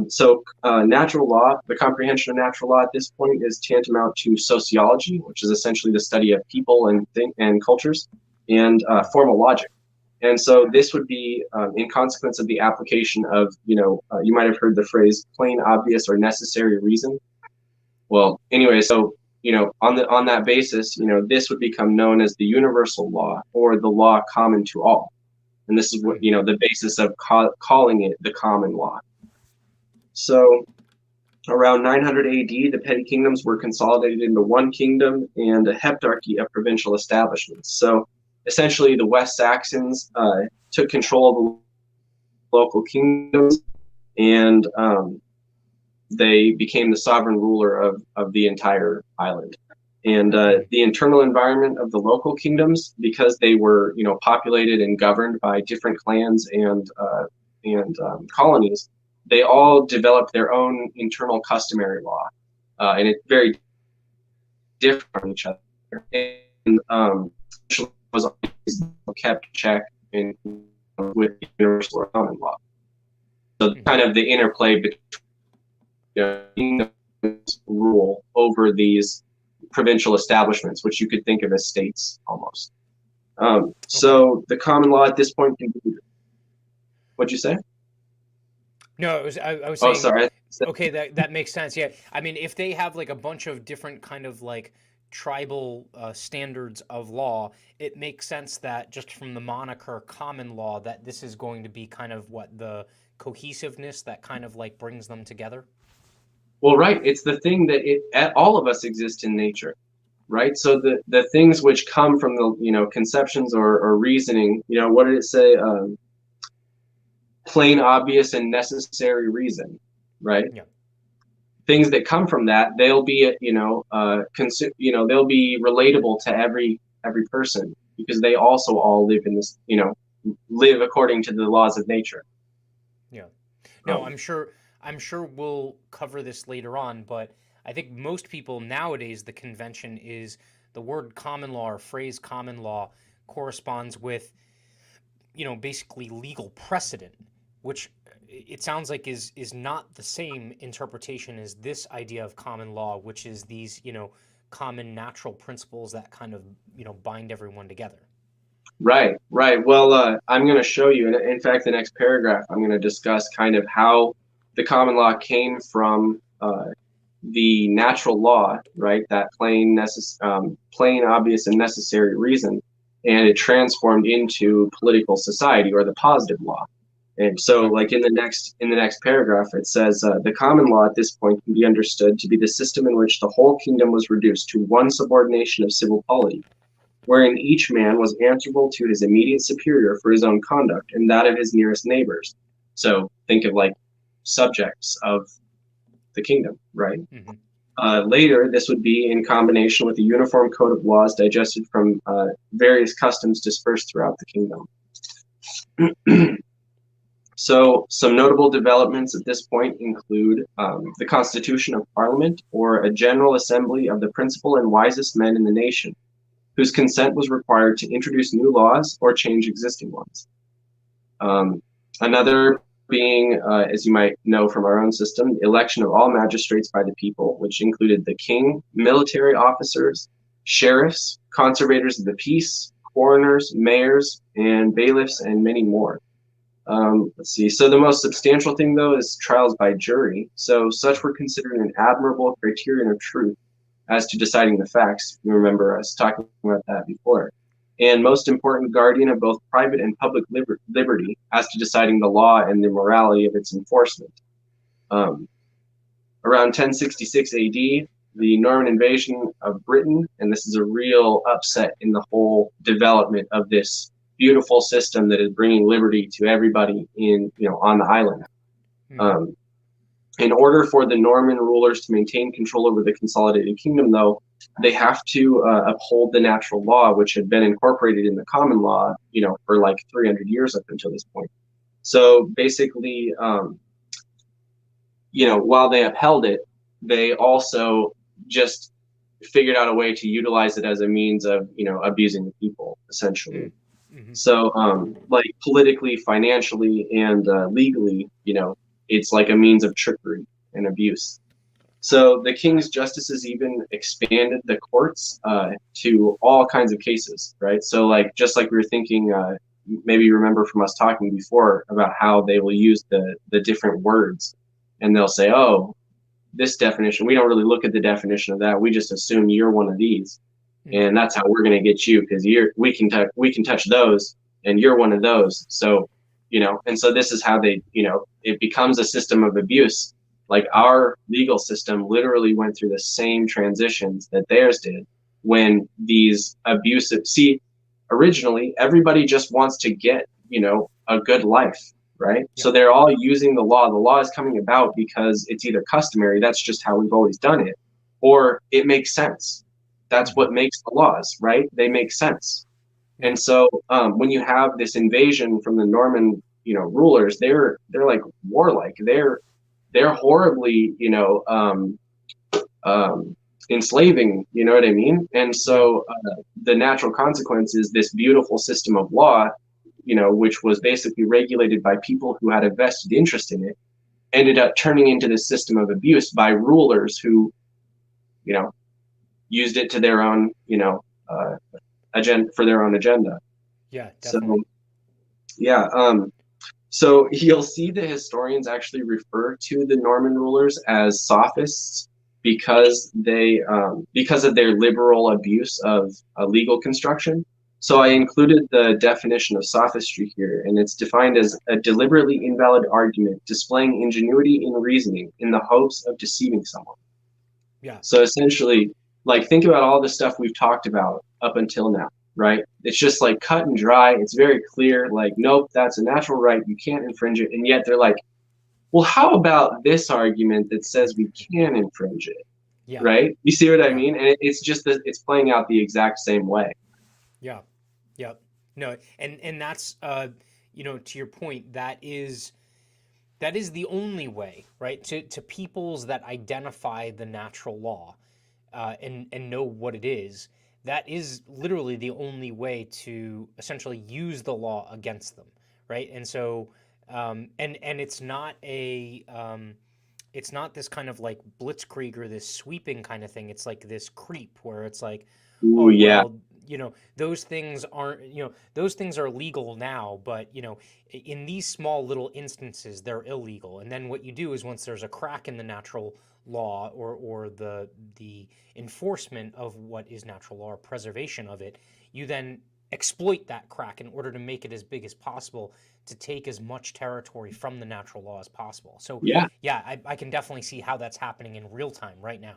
So natural law, the comprehension of natural law at this point is tantamount to sociology, which is essentially the study of people and cultures, and formal logic. And so this would be in consequence of the application of, you might have heard the phrase plain, obvious, or necessary reason. Well, anyway, so, on that basis, this would become known as the universal law or the law common to all. And this is what, the basis of calling it the common law. So around 900 AD, the petty kingdoms were consolidated into one kingdom and a heptarchy of provincial establishments. So essentially, the West Saxons took control of the local kingdoms, and they became the sovereign ruler of the entire island. And the internal environment of the local kingdoms, because they were, populated and governed by different clans and colonies, they all developed their own internal customary law, and it's very different from each other. And was always kept in check with the universal or common law. So kind of the interplay between rule over these provincial establishments, which you could think of as states almost. Okay. So the common law at this point can be, what'd you say? No, I was Oh, saying, sorry. okay, that makes sense. Yeah, I mean, if they have like a bunch of different kind of like tribal standards of law, it makes sense that just from the moniker common law, that this is going to be kind of what the cohesiveness that kind of like brings them together. Well, right. It's the thing that all of us exist in nature, right? So the things which come from the, conceptions or reasoning, what did it say? Plain, obvious, and necessary reason, right? Yeah. Things that come from that, they'll be, they'll be relatable to every person because they also all live in this, live according to the laws of nature. Yeah. No, Um, I'm sure we'll cover this later on, but I think most people nowadays the convention is the word common law or phrase common law corresponds with, basically legal precedent, which it sounds like is not the same interpretation as this idea of common law, which is these, common natural principles that kind of, bind everyone together. Right, right. Well, I'm going to show you. In fact, the next paragraph, I'm going to discuss kind of how the common law came from the natural law, right? That plain, obvious, and necessary reason, and it transformed into political society or the positive law. And so, Okay. like in the next paragraph, it says the common law at this point can be understood to be the system in which the whole kingdom was reduced to one subordination of civil polity wherein each man was answerable to his immediate superior for his own conduct and that of his nearest neighbors. So think of like subjects of the kingdom, right? Hmm. Later, this would be in combination with a uniform code of laws digested from various customs dispersed throughout the kingdom. So, some notable developments at this point include the constitution of parliament, or a general assembly of the principal and wisest men in the nation, whose consent was required to introduce new laws or change existing ones. Um, Another being, as you might know from our own system, the election of all magistrates by the people, which included the king, military officers, sheriffs, conservators of the peace, coroners, mayors, and bailiffs, and many more. Let's see. So the most substantial thing, though, is trials by jury. So such were considered an admirable criterion of truth as to deciding the facts. You remember us talking about that before. And most important, guardian of both private and public liberty as to deciding the law and the morality of its enforcement. Um, Around 1066 AD, the Norman invasion of Britain, and this is a real upset in the whole development of this beautiful system that is bringing liberty to everybody on the island. Hmm. Um, in order for the Norman rulers to maintain control over the consolidated kingdom, though, they have to uphold the natural law, which had been incorporated in the common law, for like 300 years up until this point. So basically, while they upheld it, they also just figured out a way to utilize it as a means of, abusing the people, essentially. Mm-hmm. So, like politically, financially, and legally, it's like a means of trickery and abuse. So the king's justices even expanded the courts to all kinds of cases, right? So like just like we were thinking, maybe you remember from us talking before about how they will use the different words, and they'll say, "Oh, this definition. We don't really look at the definition of that. We just assume you're one of these, Hmm. and that's how we're going to get you because we can touch those, and you're one of those." So and so this is how they it becomes a system of abuse. Like our legal system literally went through the same transitions that theirs did when these abusive see originally everybody just wants to get a good life, right? Yeah. So they're all using the law. The law is coming about because it's either customary, that's just how we've always done it, or it makes sense. That's Hmm. what makes the laws, right? They make sense. Yeah. And so when you have this invasion from the Norman, rulers, they're like warlike. They're horribly, enslaving. You know what I mean? And Yeah. so the natural consequence is this beautiful system of law, which was basically regulated by people who had a vested interest in it, ended up turning into this system of abuse by rulers who, you know, used it to their own, agenda. Yeah, So definitely. yeah, so you'll see the historians actually refer to the Norman rulers as sophists because of their liberal abuse of legal construction. So I Mhm. included the definition of sophistry here, and it's defined as a deliberately invalid argument displaying ingenuity in reasoning in the hopes of deceiving someone. Yeah. So essentially, like, think about all the stuff we've talked about up until now, right? It's just like cut and dry. It's very clear, like, nope, that's a natural right. You can't infringe it. And yet they're like, well, how about this argument that says we can infringe it, Yeah. right? You see what I Yeah. mean? And it's just that it's playing out the exact same way. Yeah. Yep. No, and that's to your point, that is the only way, right? To peoples that identify the natural law, and know what it is, that is literally the only way to essentially use the law against them, right? And so, and it's not this kind of like blitzkrieg or this sweeping kind of thing. It's like this creep where it's like, Ooh, oh yeah. well, those things aren't, those things are legal now, but in these small little instances they're illegal. And then what you do is, once there's a crack in the natural law, or the enforcement of what is natural law, or preservation of it, you then exploit that crack in order to make it as big as possible, to take as much territory from the natural law as possible. So Yeah. yeah, I can definitely see how that's happening in real time right now.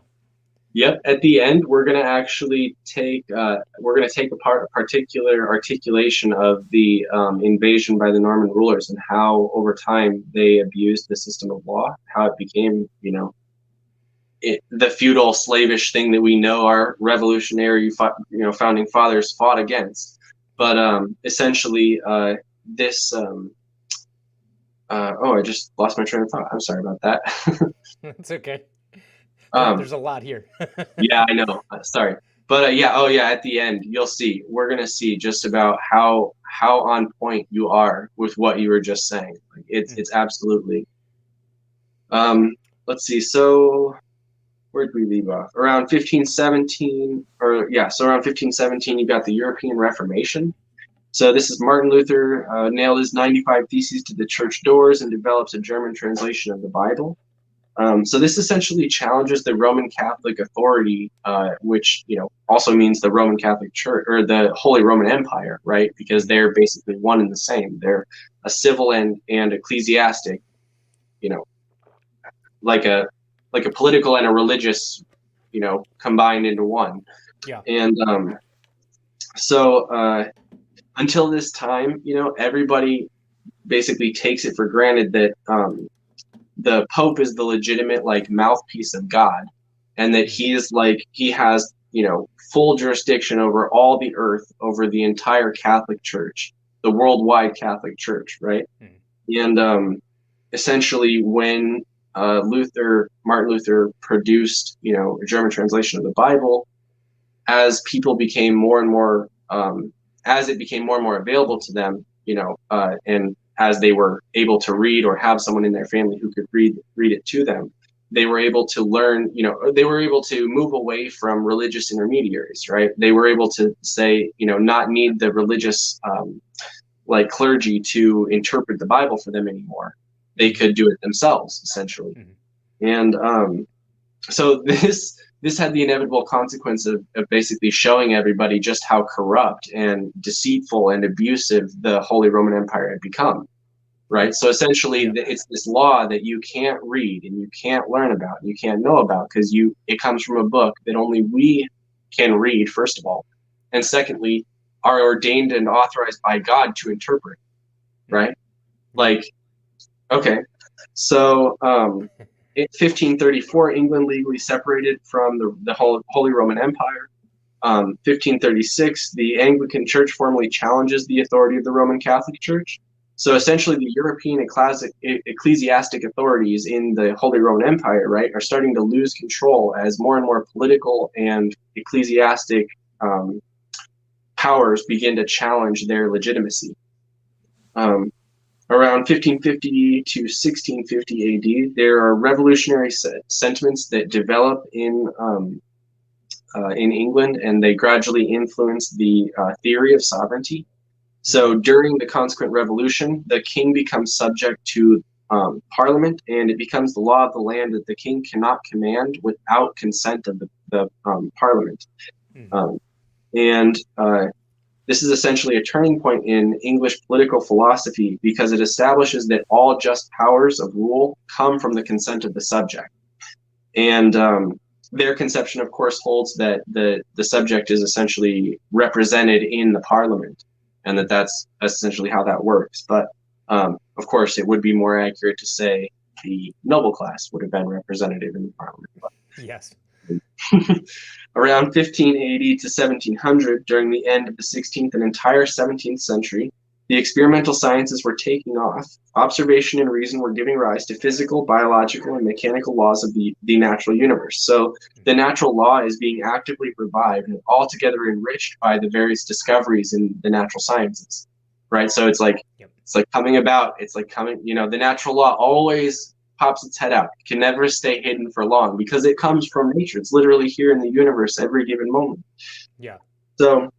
Yep. At the end, we're going to actually take apart a particular articulation of the invasion by the Norman rulers and how over time they abused the system of law, how it became, the feudal slavish thing that we know our revolutionary, founding fathers fought against. Yeah. But essentially, this. Oh, I just lost my train of thought. I'm sorry about that. It's okay. um, There's a lot here. Yeah, I know. Sorry, but yeah. Oh, yeah. At the end, you'll see. We're gonna see just about how on point you are with what you were just saying. Like, it's absolutely. Um, let's see. So where did we leave off? Around 1517, or yeah. So around 1517, you got the European Reformation. So this is Martin Luther nailed his 95 Theses to the church doors and develops a German translation of the Bible. So this essentially challenges the Roman Catholic authority, which also means the Roman Catholic Church or the Holy Roman Empire, right? Because they're basically one and the same. They're a civil and ecclesiastic, you know, like a political and a religious, combined into one. Yeah. And so until this time, everybody basically takes it for granted that the Pope is the legitimate like mouthpiece of God, and that he has full jurisdiction over all the earth, over the entire Catholic Church, the worldwide Catholic Church, right? And essentially, when Martin Luther produced a German translation of the Bible, as people became more and more as it became more and more available to them, and as they were able to read or have someone in their family who could read it to them, they were able to learn, they were able to move away from religious intermediaries, right? They were able to say, not need the religious like clergy to interpret the Bible for them anymore. They could do it themselves, essentially. And so this had the inevitable consequence of basically showing everybody just how corrupt and deceitful and abusive the Holy Roman Empire had become, right? So essentially, it's this law that you can't read and you can't learn about, and you can't know about, because it comes from a book that only we can read, first of all, and secondly, are ordained and authorized by God to interpret, right? Like, okay, so in 1534, England legally separated from the Holy Roman Empire. 1536, the Anglican Church formally challenges the authority of the Roman Catholic Church. So essentially, the European ecclesiastic authorities in the Holy Roman Empire, right, are starting to lose control as more and more political and ecclesiastic powers begin to challenge their legitimacy. Around 1550 to 1650 AD, there are revolutionary sentiments that develop in England, and they gradually influenced the theory of sovereignty. So Mhm. during the consequent revolution, the king becomes subject to parliament, and it becomes the law of the land that the king cannot command without consent of the parliament. Mhm. Um, and This is essentially a turning point in English political philosophy because it establishes that all just powers of rule come from the consent of the subject. And their conception, of course, holds that the subject is essentially represented in the parliament, and that that's essentially how that works. But of course, it would be more accurate to say the noble class would have been representative in the parliament. Yes. Around 1580 to 1700, during the end of the 16th and entire 17th century, the experimental sciences were taking off. Observation and reason were giving rise to physical, biological, and mechanical laws of the natural universe. So the natural law is being actively revived and altogether enriched by the various discoveries in the natural sciences, right? So Yep. it's like coming about. It's like coming. The natural law always pops its head out. It can never stay hidden for long because it Yeah. comes from nature. It's literally here in the universe every given moment. Yeah. So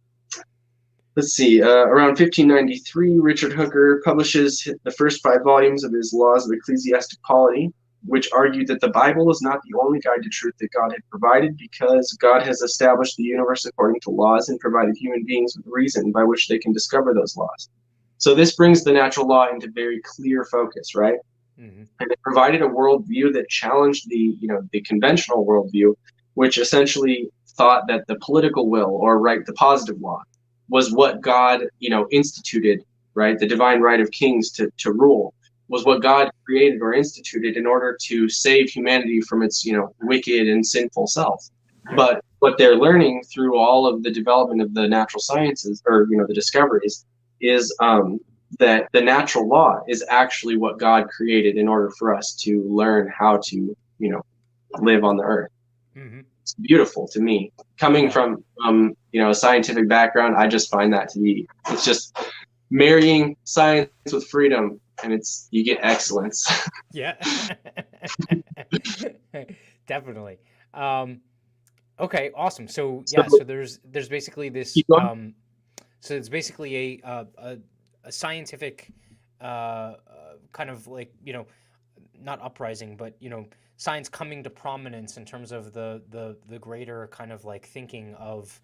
let's see. Around 1593, Richard Hooker publishes the first 5 volumes of his Laws of Ecclesiastic Polity, which argued that the Bible is not the only guide to truth that God had provided because God has established the universe according to laws and provided human beings with reason by which they can discover those laws. So this brings the natural law into very clear focus, right? Mhm. And it provided a worldview that challenged the conventional worldview, which essentially thought that the political will, or right, the positive law, was what God instituted, right, the divine right of kings to rule, was Yep. what God created or instituted in order to save humanity from its wicked and sinful self. Yep. But what they're learning through all of the development of the natural sciences, or the discoveries, is that the natural law is actually what God created in order for us to learn how to, live on the earth. Mhm. It's beautiful to me. Coming Yeah. from a scientific background, I just find that to be, it's just marrying science with freedom, and you get excellence. Yeah. Definitely. Um, okay, awesome. So So yeah, so there's basically this keep going. so it's basically a scientific kind of like, not uprising, but science coming to prominence in terms of the greater kind of like thinking of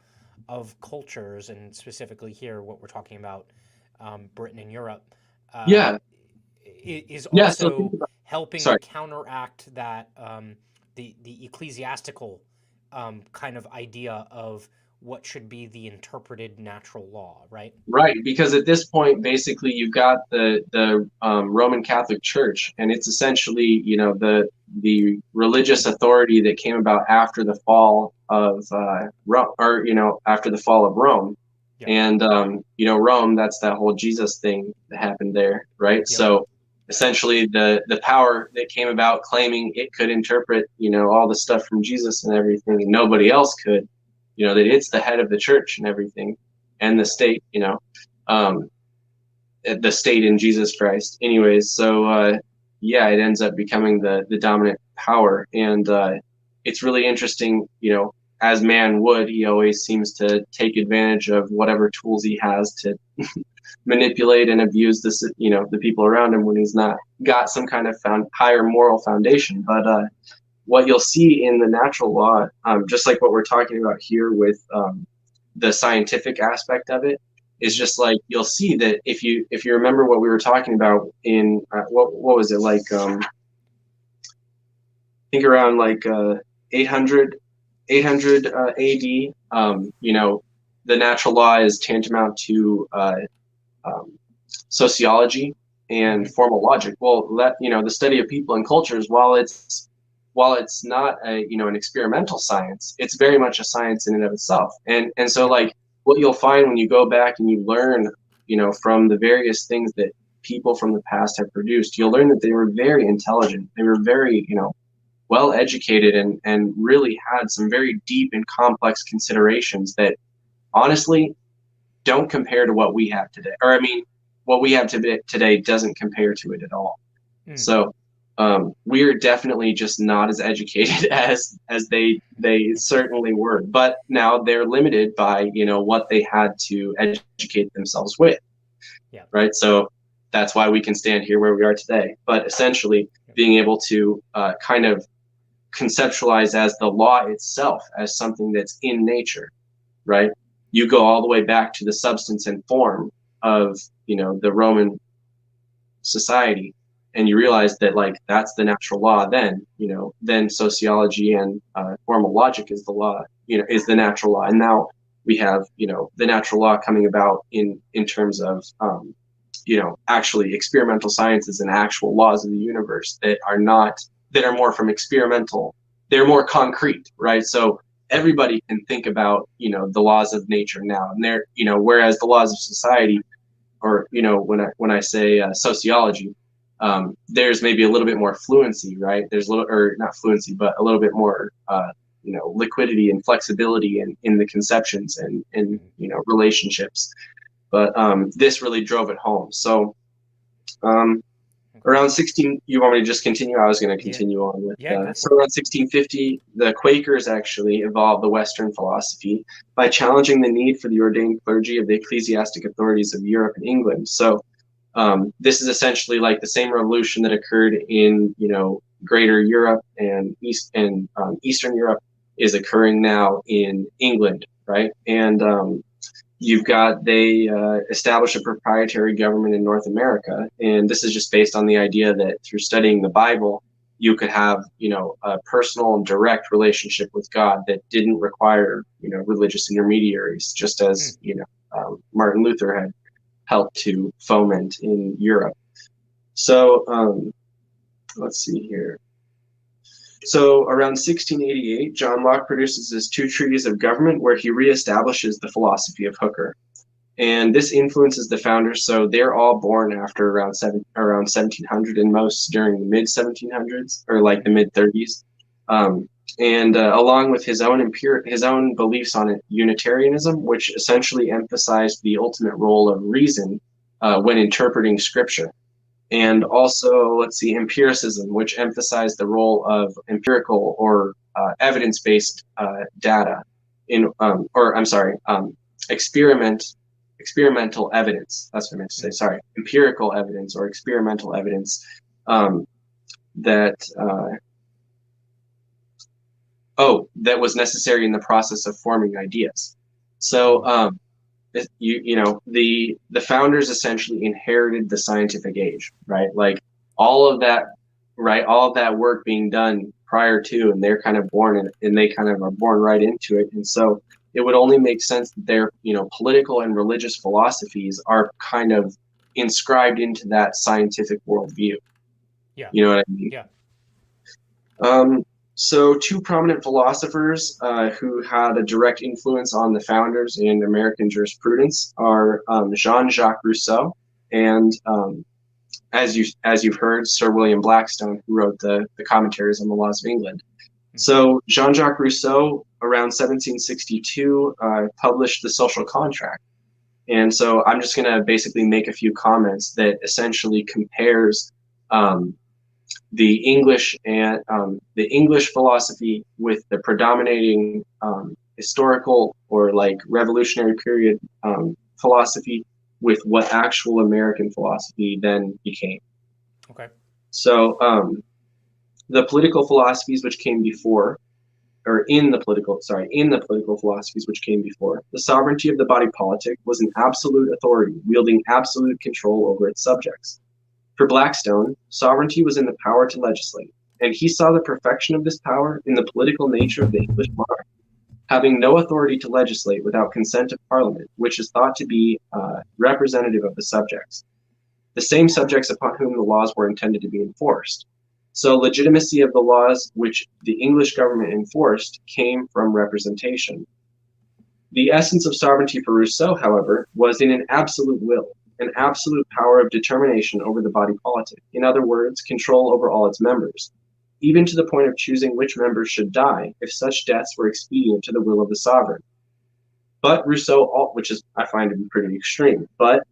cultures, and specifically here what we're talking about, Britain and Europe, uh, Yeah, is yeah. So think also about. helping to Sorry. counteract that, the ecclesiastical kind of idea of what should be the interpreted natural law, right? Right, because at this point, basically, you've got the Roman Catholic Church, and it's essentially, the religious authority that came about after the fall of Rome, or after the fall of Rome, Yep. and Rome. That's that whole Jesus thing that happened there, right? Yep. So essentially, the power that came about claiming it could interpret, all the stuff from Jesus and everything, and nobody else could, that it's the head of the church and everything and the Yep. state, um, the state in Jesus Christ. Anyways, so yeah, it ends up becoming the dominant power, and it's really interesting. As man would, he always seems to take advantage of whatever tools he has to manipulate and abuse the people around him when he's not got some kind of higher moral foundation. But what you'll see in the natural law, just like what we're talking about here with the scientific aspect of it, is Hmm. just like you'll see that if you remember what we were talking about in what was it like, I think around like 800 AD, the natural law is tantamount to um, sociology and Hmm. formal logic. Well, the study of people and cultures, while it's not an experimental science, it's very much a science in and of itself. And so Yep. like what you'll find when you go back and you learn, from the various things that people from the past have produced, you'll learn that they were very intelligent. They were very, well educated, and really had some very deep and complex considerations that honestly don't compare to what we have today. Or I mean, what we have today doesn't compare to it at all. Mm. So we are definitely just not as educated as they certainly were. But now they're limited by what they had to educate themselves with, Yeah. right? So that's why we can stand here where we are today. But essentially, being able to kind of conceptualize as the law itself as something that's in nature, right? You go all the way back to the substance and form of the Roman society, and you realize that like that's the natural law. Then sociology and formal logic is the law, is the natural law. And now we have the natural law coming about in terms of actually experimental sciences and actual laws of the universe that are more from experimental. They're more concrete, right? So everybody can think about the laws of nature now, and they're whereas the laws of society, or when I say sociology, there's maybe a little bit more fluency, right? There's a little, or not fluency, but a little bit more liquidity and flexibility in the conceptions and relationships. But this really drove it home. So around 16, you want me to just continue? I was going to continue on with. So around 1650, the Quakers actually evolved the Western philosophy by challenging the need for the ordained clergy of the ecclesiastic authorities of Europe and England. So this is essentially like the same revolution that occurred in Greater Europe and Eastern Europe is occurring now in England, right? And they established a proprietary government in North America, and this is just based on the idea that through studying the Bible, you could have a personal and direct relationship with God that didn't require religious intermediaries, just as Martin Luther had helped to foment in Europe. So let's see here. So around 1688, John Locke produces his two treatises of government, where he reestablishes the philosophy of Hooker. And this influences the founders. So they're all born after around 1700, and most during the mid 1700s, or like the mid 30s. Along with his own beliefs on Unitarianism, which essentially emphasized the ultimate role of reason when interpreting scripture. And also, empiricism, which emphasized the role of empirical or evidence-based data experimental evidence. That's what I meant to say. Sorry, empirical evidence or experimental evidence that was necessary in the process of forming ideas. So the founders essentially inherited the scientific age, right? Like all of that work being done prior to, and they're kind of born and they kind of are born right into it. And so it would only make sense that their political and religious philosophies are kind of inscribed into that scientific worldview. Yeah. You know what I mean? Yeah. So two prominent philosophers who had a direct influence on the founders in American jurisprudence are Jean-Jacques Rousseau and, as you've heard, Sir William Blackstone, who wrote the commentaries on the laws of England. So Jean-Jacques Rousseau, around 1762, published The Social Contract. And so I'm just going to basically make a few comments that essentially compares the English philosophy with the predominating historical or like revolutionary period philosophy with what actual American philosophy then became. Okay. So the political philosophies which came before, or in the political philosophies which came before, the sovereignty of the body politic was an absolute authority wielding absolute control over its subjects. For Blackstone, sovereignty was in the power to legislate, and he saw the perfection of this power in the political nature of the English monarch, having no authority to legislate without consent of Parliament, which is thought to be representative of the subjects, the same subjects upon whom the laws were intended to be enforced. So legitimacy of the laws which the English government enforced came from representation. The essence of sovereignty for Rousseau, however, was in an absolute will, an absolute power of determination over the body politic. In other words, control over all its members, even to the point of choosing which members should die if such deaths were expedient to the will of the sovereign. But Rousseau, which is I find to be pretty extreme, but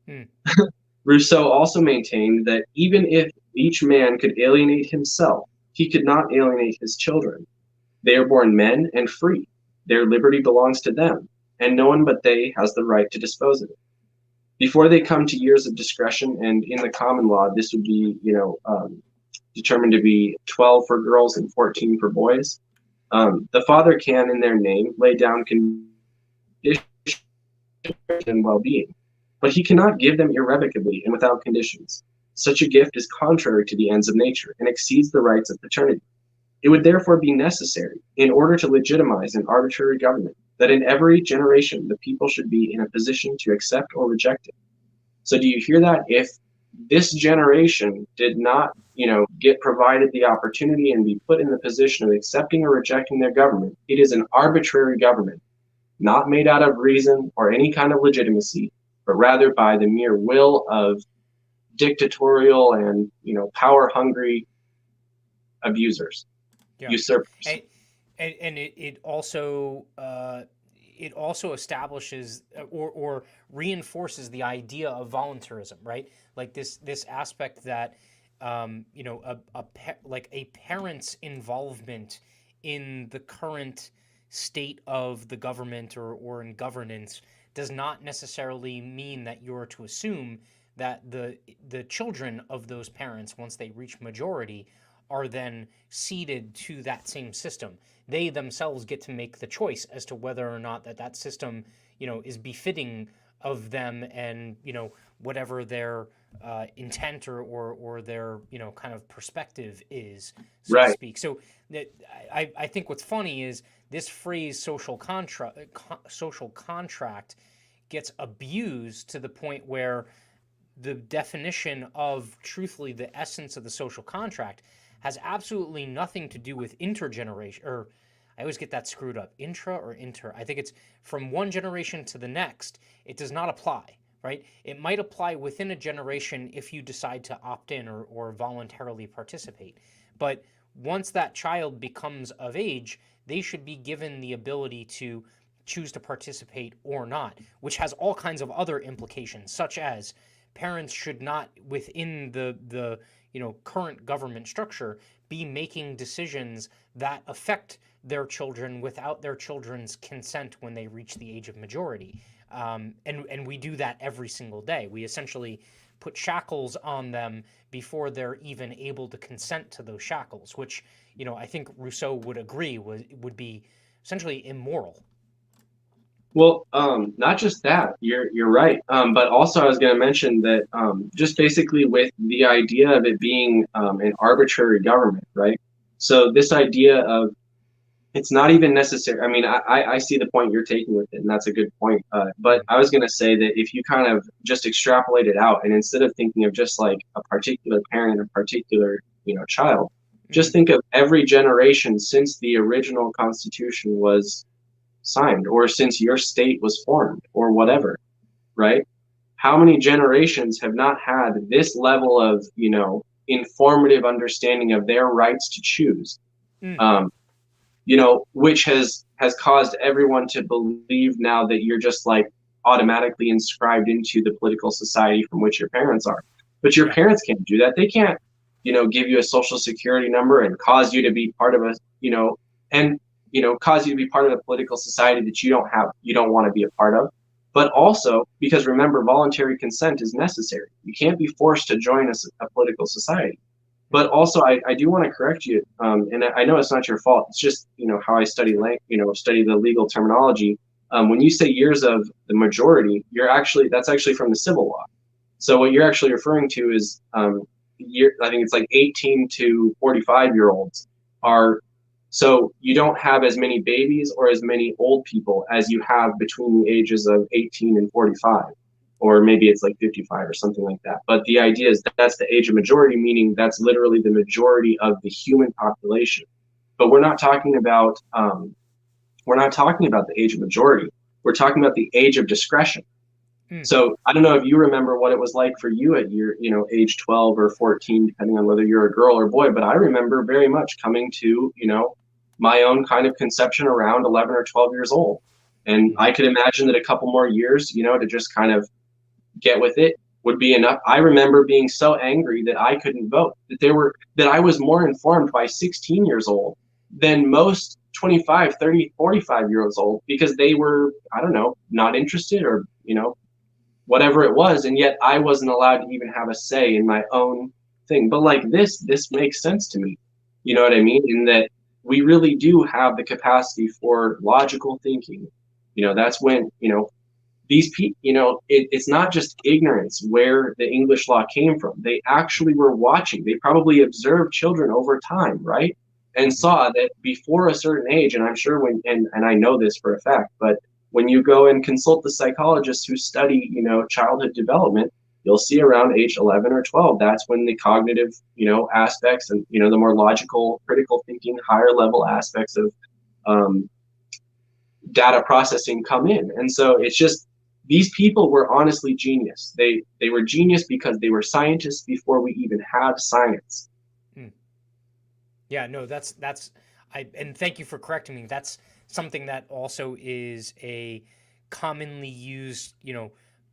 Rousseau also maintained that even if Each man could alienate himself. He could not alienate his children. They are born men and free. Their liberty belongs to them, and no one but they has the right to dispose of it. Before they come to years of discretion, and in the common law, this would be, determined to be 12 for girls and 14 for boys. The father can, in their name, lay down conditions and well-being, but he cannot give them irrevocably and without conditions. Such a gift is contrary to the ends of nature and exceeds the rights of paternity. It would therefore be necessary, in order to legitimize an arbitrary government, that in every generation the people should be in a position to accept or reject it. So do you hear that? If this generation did not, get provided the opportunity and be put in the position of accepting or rejecting their government, it is an arbitrary government, not made out of reason or any kind of legitimacy, but rather by the mere will of dictatorial and, power-hungry abusers. Yeah. Usurpers. And it also establishes or reinforces the idea of voluntarism, right? Like this aspect that a parent's involvement in the current state of the government or in governance does not necessarily mean that you're to assume that the children of those parents, once they reach majority, are then ceded to that same system. They themselves get to make the choice as to whether or not that system, is befitting of them and, whatever their intent or their, kind of perspective is, so to speak. So I think what's funny is this phrase social contract gets abused to the point where the definition of, truthfully, the essence of the social contract has absolutely nothing to do with intergeneration, or I always get that screwed up, intra or inter. I think it's from one generation to the next. It does not apply, right? It might apply within a generation if you decide to opt in or voluntarily participate. But once that child becomes of age, they should be given the ability to choose to participate or not, which has all kinds of other implications, such as parents should not, within the current government structure, be making decisions that affect their children without their children's consent when they reach the age of majority. And we do that every single day. We essentially put shackles on them before they're even able to consent to those shackles, which, I think Rousseau would agree would be essentially immoral. Well, not just that, you're right. But also I was going to mention that just basically with the idea of it being an arbitrary government, right? So this idea of it's not even necessary. I mean, I see the point you're taking with it, and that's a good point. But I was going to say that if you kind of just extrapolate it out, and instead of thinking of just like a particular parent, a particular, child, just think of every generation since the original Constitution was signed, or since your state was formed, or whatever, right? How many generations have not had this level of, informative understanding of their rights to choose? Which has caused everyone to believe now that you're just like automatically inscribed into the political society from which your parents are. But your parents can't do that. They can't, give you a social security number and cause you to be part of a, cause you to be part of a political society that you don't want to be a part of. But also, because remember, voluntary consent is necessary. You can't be forced to join a political society. But also, I do want to correct you, and I know it's not your fault. It's just, how I study the legal terminology. When you say years of the majority, that's actually from the civil law. So what you're actually referring to is, I think it's like 18 to 45-year-olds are. So you don't have as many babies or as many old people as you have between the ages of 18 and 45. Or maybe it's like 55 or something like that. But the idea is that's the age of majority, meaning that's literally the majority of the human population. But we're not talking about the age of majority. We're talking about the age of discretion. So I don't know if you remember what it was like for you at your, age 12 or 14, depending on whether you're a girl or a boy. But I remember very much coming to, my own kind of conception around 11 or 12 years old. And I could imagine that a couple more years, to just kind of get with it, would be enough. I remember being so angry that I couldn't vote, that I was more informed by 16 years old than most 25, 30, 45 years old, because they were, I don't know, not interested, or, whatever it was. And yet I wasn't allowed to even have a say in my own thing. But like this makes sense to me. You know what I mean? In that we really do have the capacity for logical thinking. That's when, these people, it's not just ignorance where the English law came from. They actually were watching. They probably observed children over time, right? And saw that before a certain age, and I'm sure and I know this for a fact, but when you go and consult the psychologists who study, childhood development, you'll see around age 11 or 12, that's when the cognitive, aspects and, the more logical, critical thinking, higher level aspects of data processing come in. And so it's just, these people were honestly genius. They were genius because they were scientists before we even had science. Yeah, no, and thank you for correcting me. That's something that also is a commonly used,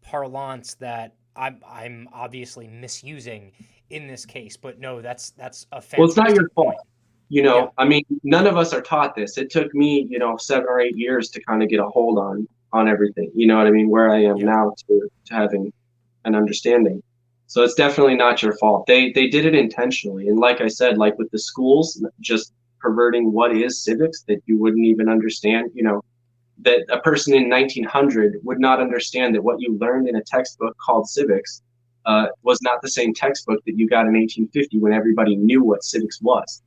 parlance that I'm obviously misusing in this case. But no, that's a fantastic Well, it's not your fault. point. Yeah. I mean, none of us are taught this. It took me, 7 or 8 years to kind of get a hold on everything. You know what I mean? Where I am now to having an understanding. So it's definitely not your fault. They did it intentionally. And like I said, like with the schools, just perverting what is civics, that you wouldn't even understand, that a person in 1900 would not understand that what you learned in a textbook called civics was not the same textbook that you got in 1850 when everybody knew what civics was.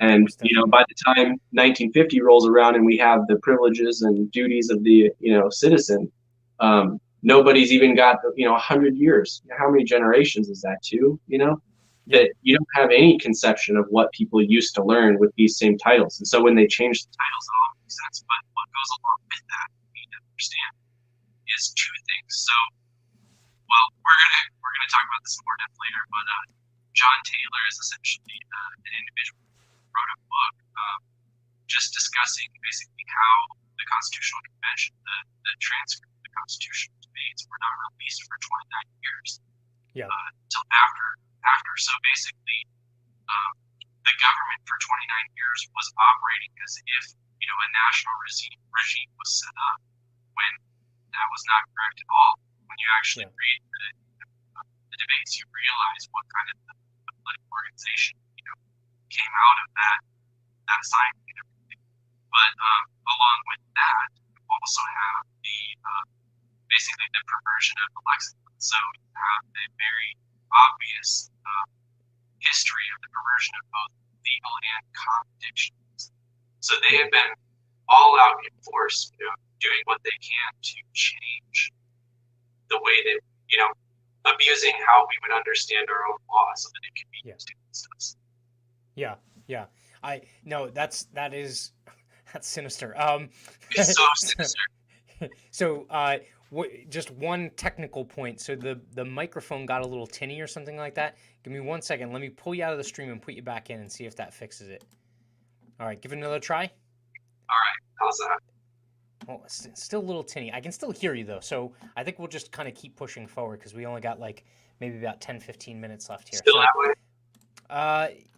And, by the time 1950 rolls around and we have the privileges and duties of the, citizen, nobody's even got, 100 years. How many generations is that, two? That you don't have any conception of what people used to learn with these same titles. And so when they change the titles, it all makes sense. But what goes along with that, we need to understand, is two things. So, well, we're gonna talk about this in more depth later, but John Taylor is essentially an individual who wrote a book just discussing basically how the Constitutional Convention, the transcript of the Constitutional debates, were not released for 29 years. Until after. So basically, the government for 29 years was operating as if, a national regime was set up, when that was not correct at all. When you actually read the debates, you realize what kind of political organization, came out of that signing and everything. But along with that, you also have basically the perversion of the lexicon. So you have the very obvious history of the perversion of both legal and common dictionaries. So they have been all out in force, doing what they can to change the way that, abusing how we would understand our own law so that it can be used against us. Yeah. That is that's sinister. It's so sinister. So, just one technical point. So the microphone got a little tinny or something like that. Give me 1 second. Let me pull you out of the stream and put you back in and see if that fixes it. All right, give it another try. All right, how's that? Well, it's still a little tinny. I can still hear you though. So I think we'll just kind of keep pushing forward because we only got like maybe about 10, 15 minutes left here. Still that way?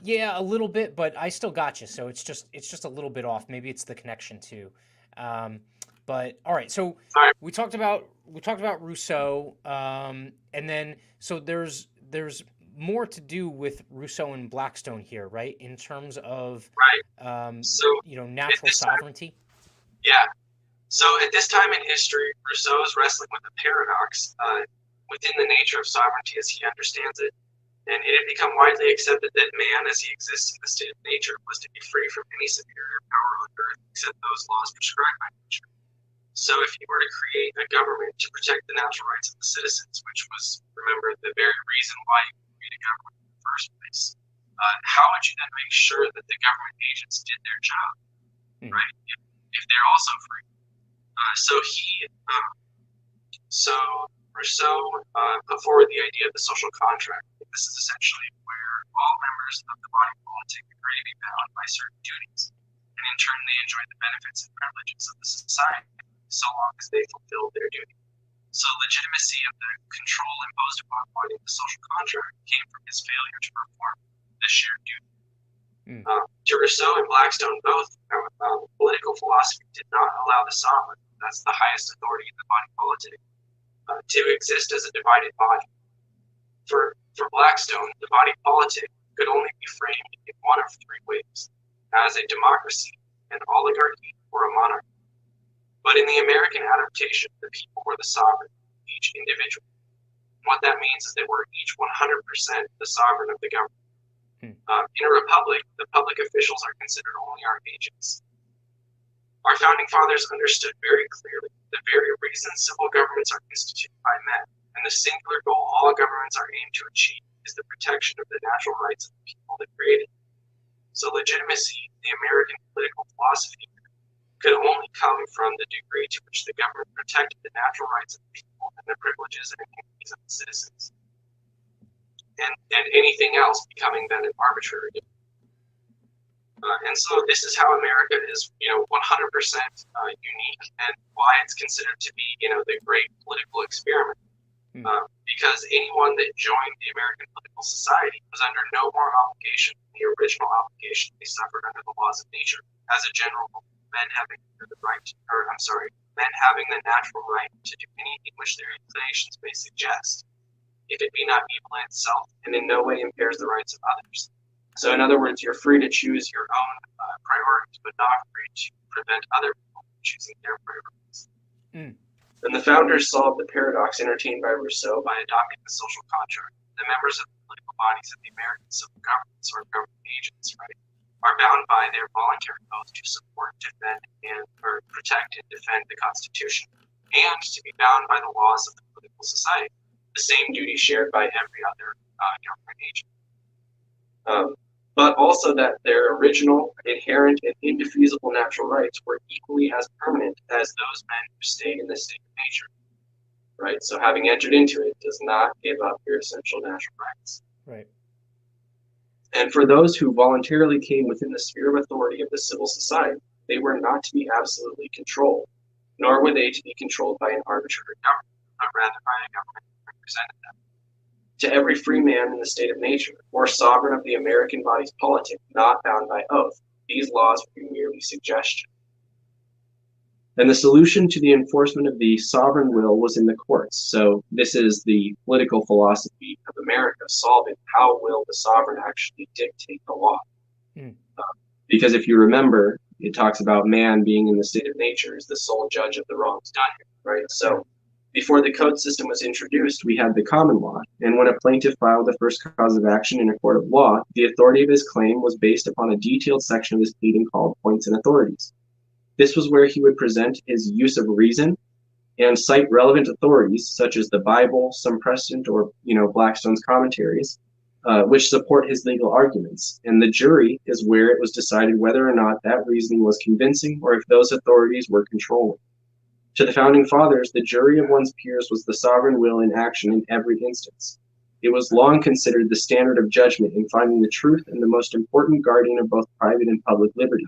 Yeah, a little bit, but I still got you. So it's just a little bit off. Maybe it's the connection too. But all right, so we talked about Rousseau, and then so there's more to do with Rousseau and Blackstone here, right? In terms of natural sovereignty. So at this time in history, Rousseau is wrestling with a paradox within the nature of sovereignty as he understands it. And it had become widely accepted that man, as he exists in the state of nature, was to be free from any superior power on earth except those laws prescribed by nature. So if you were to create a government to protect the natural rights of the citizens, which was, remember, the very reason why you created a government in the first place, how would you then make sure that the government agents did their job, right? If they're also free. So Rousseau put forward the idea of the social contract. This is essentially where all members of the body politic agree to be bound by certain duties, and in turn they enjoy the benefits and privileges of the society so long as they fulfill their duty. So legitimacy of the control imposed upon one in the social contract came from his failure to perform this shared duty. To Rousseau and Blackstone both, political philosophy did not allow the sovereign, that's the highest authority in the body politic, to exist as a divided body. For Blackstone, the body politic could only be framed in one of three ways: as a democracy, an oligarchy, or a monarchy. But in the American adaptation, the people were the sovereign, each individual. What that means is that we're each 100% the sovereign of the government. In a republic, the public officials are considered only our agents. Our founding fathers understood very clearly the very reason civil governments are instituted by men, and the singular goal all governments are aimed to achieve is the protection of the natural rights of the people that created them. So legitimacy, the American political philosophy, could only come from the degree to which the government protected the natural rights of the people and the privileges and immunities of the citizens, and anything else becoming then an arbitrary. And so this is how America is, 100% unique, and why it's considered to be, the great political experiment. Because anyone that joined the American political society was under no more obligation than the original obligation they suffered under the laws of nature. As a general rule, men having the natural right to do anything which their inclinations may suggest, if it be not evil in itself, and in no way impairs the rights of others. So in other words, you're free to choose your own priorities, but not free to prevent other people from choosing their priorities. And the founders solved the paradox entertained by Rousseau by adopting the social contract. The members of the political bodies of the American civil governments, or government agents, are bound by their voluntary oath to support, defend, or protect and defend the Constitution, and to be bound by the laws of the political society, the same duty shared by every other government agent. But also that their original, inherent, and indefeasible natural rights were equally as permanent as those men who stayed in the state of nature. Right? So having entered into it does not give up your essential natural rights. Right. And for those who voluntarily came within the sphere of authority of the civil society, they were not to be absolutely controlled, nor were they to be controlled by an arbitrary government, but rather by a government that represented them. To every free man in the state of nature, or sovereign of the American body's politic, not bound by oath, these laws would be merely suggestion. And the solution to the enforcement of the sovereign will was in the courts. So this is the political philosophy of America, solving how will the sovereign actually dictate the law. Because if you remember, it talks about man being in the state of nature as the sole judge of the wrongs done here, right? So before the code system was introduced, we had the common law, and when a plaintiff filed the first cause of action in a court of law, the authority of his claim was based upon a detailed section of his pleading called Points and Authorities. This was where he would present his use of reason and cite relevant authorities, such as the Bible, some precedent, or Blackstone's commentaries, which support his legal arguments. And the jury is where it was decided whether or not that reasoning was convincing or if those authorities were controlling. To the founding fathers, the jury of one's peers was the sovereign will in action in every instance. It was long considered the standard of judgment in finding the truth and the most important guardian of both private and public liberty.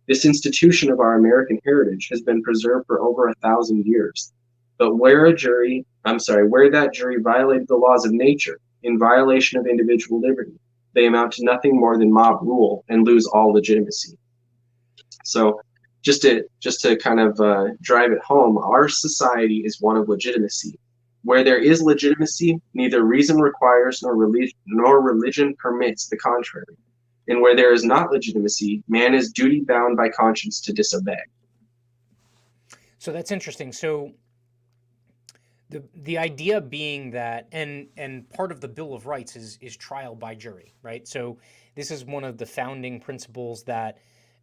This institution of our American heritage has been preserved for over 1,000 years. But where that jury violated the laws of nature in violation of individual liberty, they amount to nothing more than mob rule and lose all legitimacy. So just to kind of drive it home, our society is one of legitimacy. Where there is legitimacy, neither reason requires nor religion permits the contrary. And where there is not legitimacy, man is duty-bound by conscience to disobey. So that's interesting. So the idea being that, and part of the Bill of Rights is trial by jury, right? So this is one of the founding principles that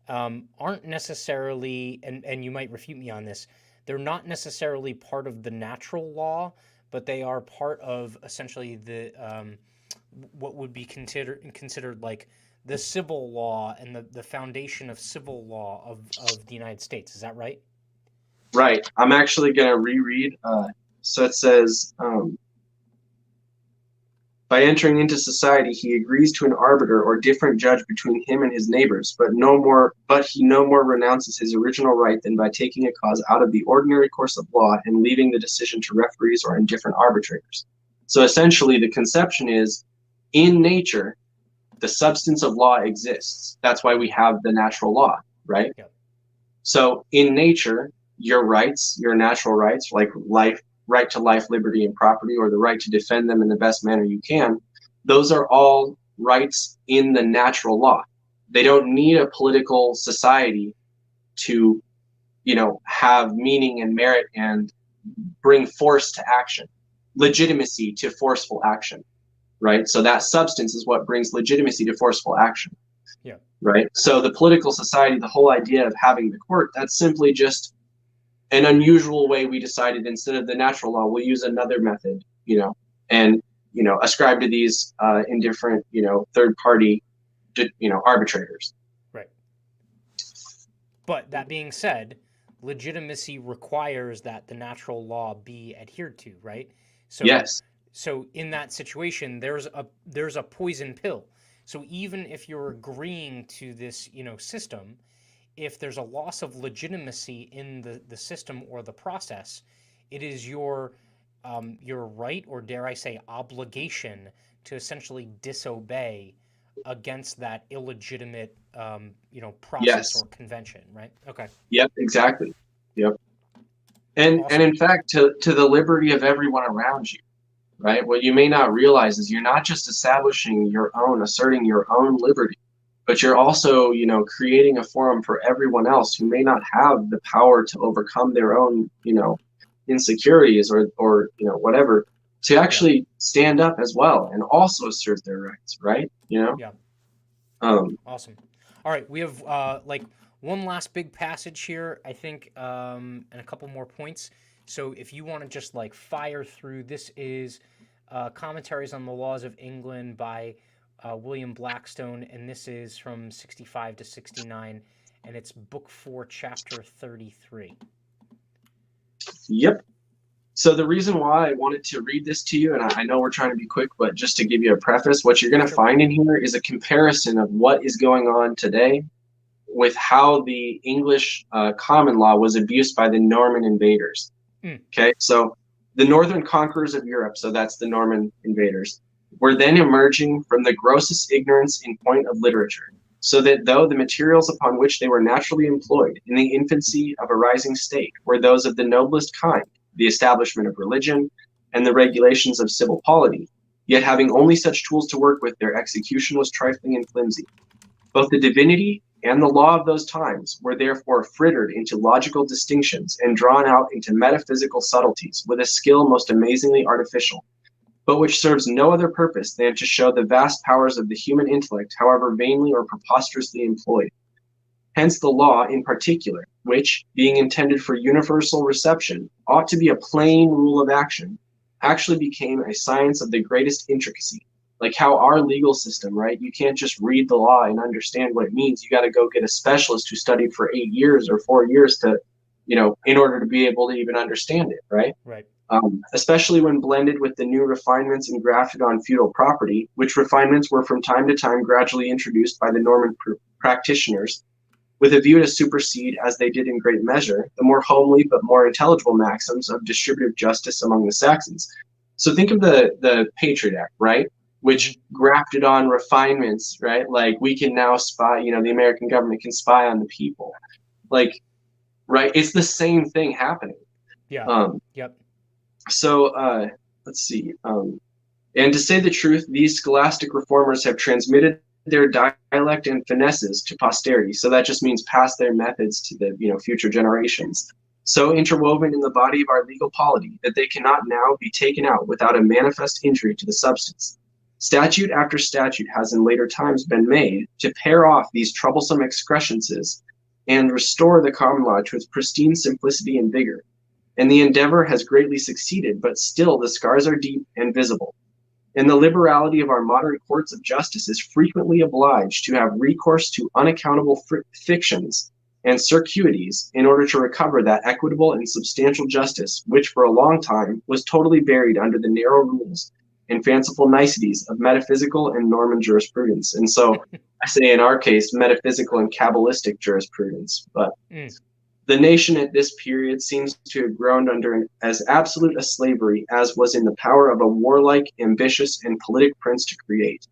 aren't necessarily, and you might refute me on this, they're not necessarily part of the natural law, but they are part of essentially the what would be considered like the civil law and the foundation of civil law of the United States. Is that right? Right. I'm actually going to reread. So it says, By entering into society, he agrees to an arbiter or different judge between him and his neighbors, but he no more renounces his original right than by taking a cause out of the ordinary course of law and leaving the decision to referees or indifferent arbitrators. So essentially, the conception is, in nature, the substance of law exists. That's why we have the natural law, right? Yep. So in nature, your rights, your natural rights, like life, right to life, liberty, and property, or the right to defend them in the best manner you can, those are all rights in the natural law. They don't need a political society to, have meaning and merit and bring force to action, legitimacy to forceful action, right? So that substance is what brings legitimacy to forceful action. Yeah. Right? So the political society, the whole idea of having the court, that's simply just an unusual way we decided instead of the natural law, we'll use another method, and, ascribe to these indifferent, third party, arbitrators. Right. But that being said, legitimacy requires that the natural law be adhered to, right? So, yes. So in that situation, there's a poison pill. So even if you're agreeing to this, system, if there's a loss of legitimacy in the system or the process, it is your right, or dare I say obligation, to essentially disobey against that illegitimate process Yes. or convention, right? Okay. Yep, exactly. Yep. And Awesome. and in fact, to the liberty of everyone around you, right? What you may not realize is you're not just asserting your own liberty, but you're also, creating a forum for everyone else who may not have the power to overcome their own, insecurities or whatever, to actually stand up as well and also assert their rights, right? Yeah. Awesome. All right, we have one last big passage here, I think, and a couple more points. So if you want to just fire through, this is Commentaries on the Laws of England by William Blackstone, and this is from 65 to 69, and it's Book 4, Chapter 33. Yep. So the reason why I wanted to read this to you, and I know we're trying to be quick, but just to give you a preface, what you're going to find in here is a comparison of what is going on today with how the English common law was abused by the Norman invaders. Okay, so the northern conquerors of Europe, so that's the Norman invaders, were then emerging from the grossest ignorance in point of literature, so that though the materials upon which they were naturally employed in the infancy of a rising state were those of the noblest kind, the establishment of religion and the regulations of civil polity, yet having only such tools to work with, their execution was trifling and flimsy. Both the divinity and the law of those times were therefore frittered into logical distinctions and drawn out into metaphysical subtleties with a skill most amazingly artificial, but which serves no other purpose than to show the vast powers of the human intellect, however vainly or preposterously employed. Hence the law in particular, which, being intended for universal reception, ought to be a plain rule of action, actually became a science of the greatest intricacy. Like how our legal system, right? You can't just read the law and understand what it means. You got to go get a specialist who studied for 8 years or 4 years to, in order to be able to even understand it, right? Right. Especially when blended with the new refinements engrafted on feudal property, which refinements were from time to time gradually introduced by the Norman practitioners, with a view to supersede, as they did in great measure, the more homely but more intelligible maxims of distributive justice among the Saxons. So think of the Patriot Act, right? Which grafted on refinements, right? Like we can now spy, the American government can spy on the people. Like, right? It's the same thing happening. Yeah. Yep. So let's see. And to say the truth, these scholastic reformers have transmitted their dialect and finesses to posterity. So that just means pass their methods to the future generations. So interwoven in the body of our legal polity that they cannot now be taken out without a manifest injury to the substance. Statute after statute has in later times been made to pare off these troublesome excrescences and restore the common law to its pristine simplicity and vigor. And the endeavor has greatly succeeded, but still the scars are deep and visible. And the liberality of our modern courts of justice is frequently obliged to have recourse to unaccountable fictions and circuities in order to recover that equitable and substantial justice which for a long time was totally buried under the narrow rules and fanciful niceties of metaphysical and Norman jurisprudence. And so I say in our case, metaphysical and Kabbalistic jurisprudence. But the nation at this period seems to have grown under as absolute a slavery as was in the power of a warlike, ambitious, and politic prince to create.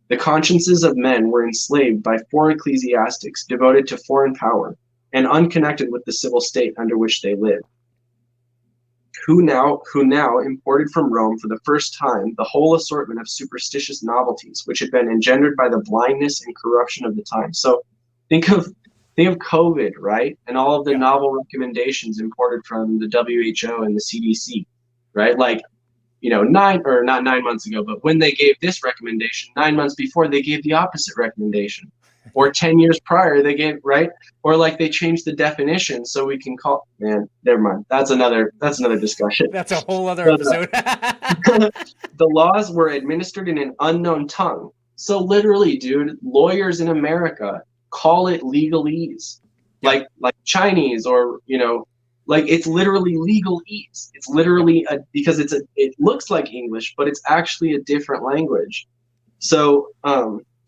The consciences of men were enslaved by 4 ecclesiastics devoted to foreign power and unconnected with the civil state under which they lived, who now imported from Rome for the first time the whole assortment of superstitious novelties which had been engendered by the blindness and corruption of the time. So think of COVID, right? And all of the novel recommendations imported from the WHO and the CDC, right? Like, not 9 months ago, but when they gave this recommendation, 9 months before they gave the opposite recommendation, or 10 years prior they gave, right? Or like they changed the definition so we can call, man, never mind. That's another discussion. That's a whole other episode. The laws were administered in an unknown tongue. So literally, dude, lawyers in America call it legalese, like Chinese, or like it's literally legalese. It's literally because it looks like English, but it's actually a different language. So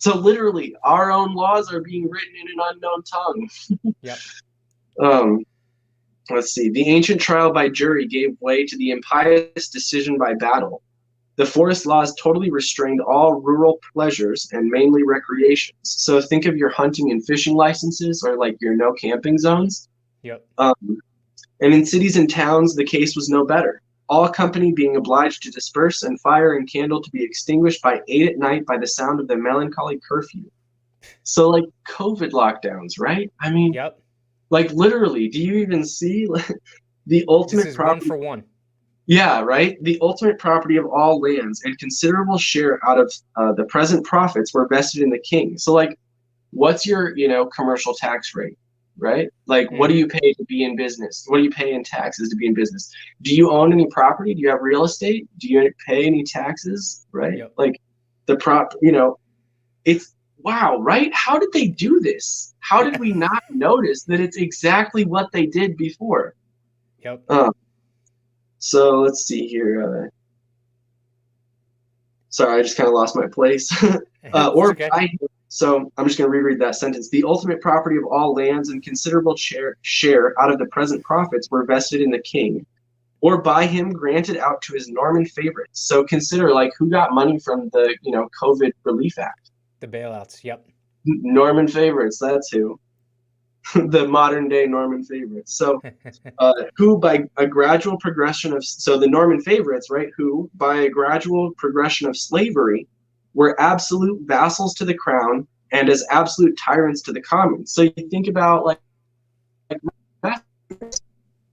literally, our own laws are being written in an unknown tongue. Let's see. The ancient trial by jury gave way to the impious decision by battle. The forest laws totally restrained all rural pleasures and mainly recreations. So think of your hunting and fishing licenses, or like your no camping zones. And in cities and towns, the case was no better. All company being obliged to disperse, and fire and candle to be extinguished by 8 at night by the sound of the melancholy curfew. So like COVID lockdowns, right? I mean, like literally, do you even see the ultimate property? 1 for 1. Yeah, right? The ultimate property of all lands and considerable share out of the present profits were vested in the king. So like, what's your, commercial tax rate? Right? Like, what do you pay to be in business? What do you pay in taxes to be in business? Do you own any property? Do you have real estate? Do you pay any taxes? Right? Like it's wow, right? How did they do this? How did we not notice that it's exactly what they did before? So let's see here. Sorry, I just kind of lost my place. So I'm just going to reread that sentence. The ultimate property of all lands and considerable share out of the present profits were vested in the king, or by him granted out to his Norman favorites. So consider like who got money from the COVID Relief Act. The bailouts. Norman favorites. That's who. The modern day Norman favorites. So who by a gradual progression of the Norman favorites, right? Who by a gradual progression of slavery were absolute vassals to the crown and as absolute tyrants to the commons. So you think about like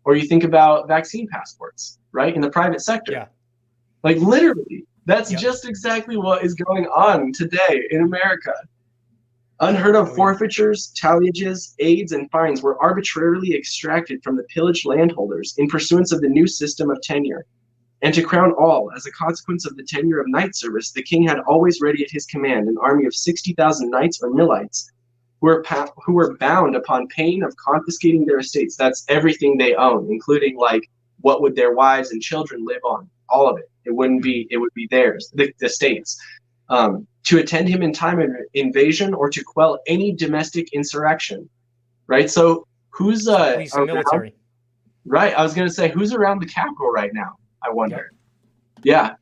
or you think about vaccine passports, right? In the private sector. Like literally, that's just exactly what is going on today in America. Unheard of forfeitures, talliages, aids, and fines were arbitrarily extracted from the pillaged landholders in pursuance of the new system of tenure. And to crown all, as a consequence of the tenure of knight service, the king had always ready at his command an army of 60,000 knights or millites, who were bound upon pain of confiscating their estates. That's everything they own, including like what would their wives and children live on, all of it. It would be theirs, the states. To attend him in time of invasion or to quell any domestic insurrection, right? So who's Police and around? military. Right, I was going to say, who's around the Capitol right now? I wonder. Yeah.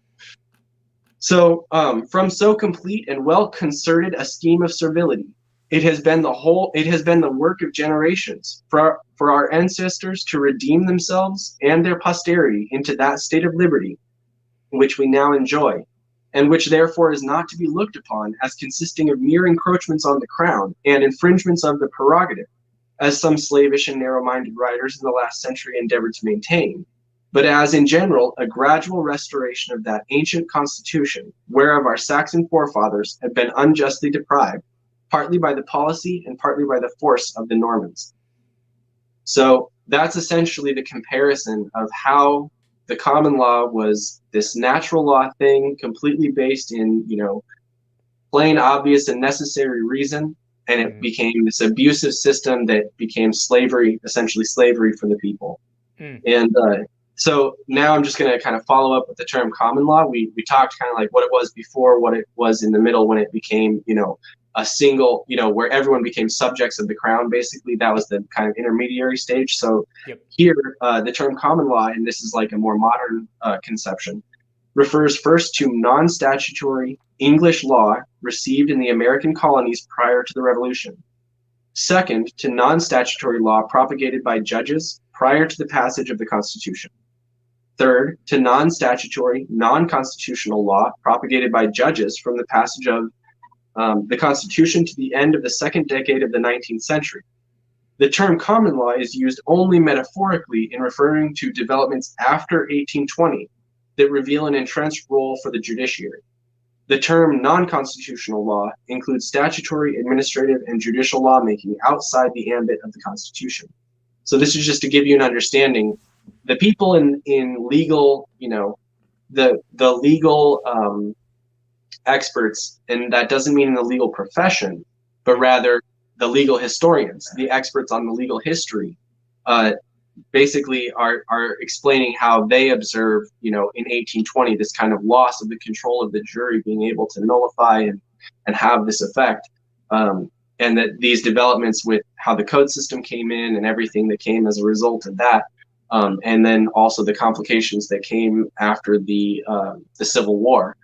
So from so complete and well concerted a scheme of servility, it has been the work of generations for our ancestors to redeem themselves and their posterity into that state of liberty which we now enjoy, and which therefore is not to be looked upon as consisting of mere encroachments on the crown and infringements of the prerogative, as some slavish and narrow-minded writers in the last century endeavored to maintain, but as in general a gradual restoration of that ancient constitution whereof our Saxon forefathers had been unjustly deprived, partly by the policy and partly by the force of the Normans. So that's essentially the comparison of how the common law was this natural law thing, completely based in, plain, obvious, and necessary reason, and it became this abusive system that became slavery, essentially slavery for the people. And So now I'm just going to kind of follow up with the term common law. We talked kind of like what it was before, what it was in the middle when it became, a single, where everyone became subjects of the crown. Basically, that was the kind of intermediary stage. So Yep. here, the term common law, and this is like a more modern conception, refers first to non-statutory English law received in the American colonies prior to the Revolution. Second, to non-statutory law propagated by judges prior to the passage of the Constitution. Third, to non-statutory, non-constitutional law propagated by judges from the passage of the Constitution to the end of the second decade of the 19th century. The term common law is used only metaphorically in referring to developments after 1820 that reveal an entrenched role for the judiciary. The term non-constitutional law includes statutory, administrative, and judicial lawmaking outside the ambit of the Constitution. So this is just to give you an understanding. The people in legal, the legal experts, and that doesn't mean in the legal profession, but rather the legal historians, the experts on the legal history, basically are explaining how they observe, in 1820, this kind of loss of the control of the jury being able to nullify and have this effect. And that these developments with how the code system came in and everything that came as a result of that, and then also the complications that came after the Civil War,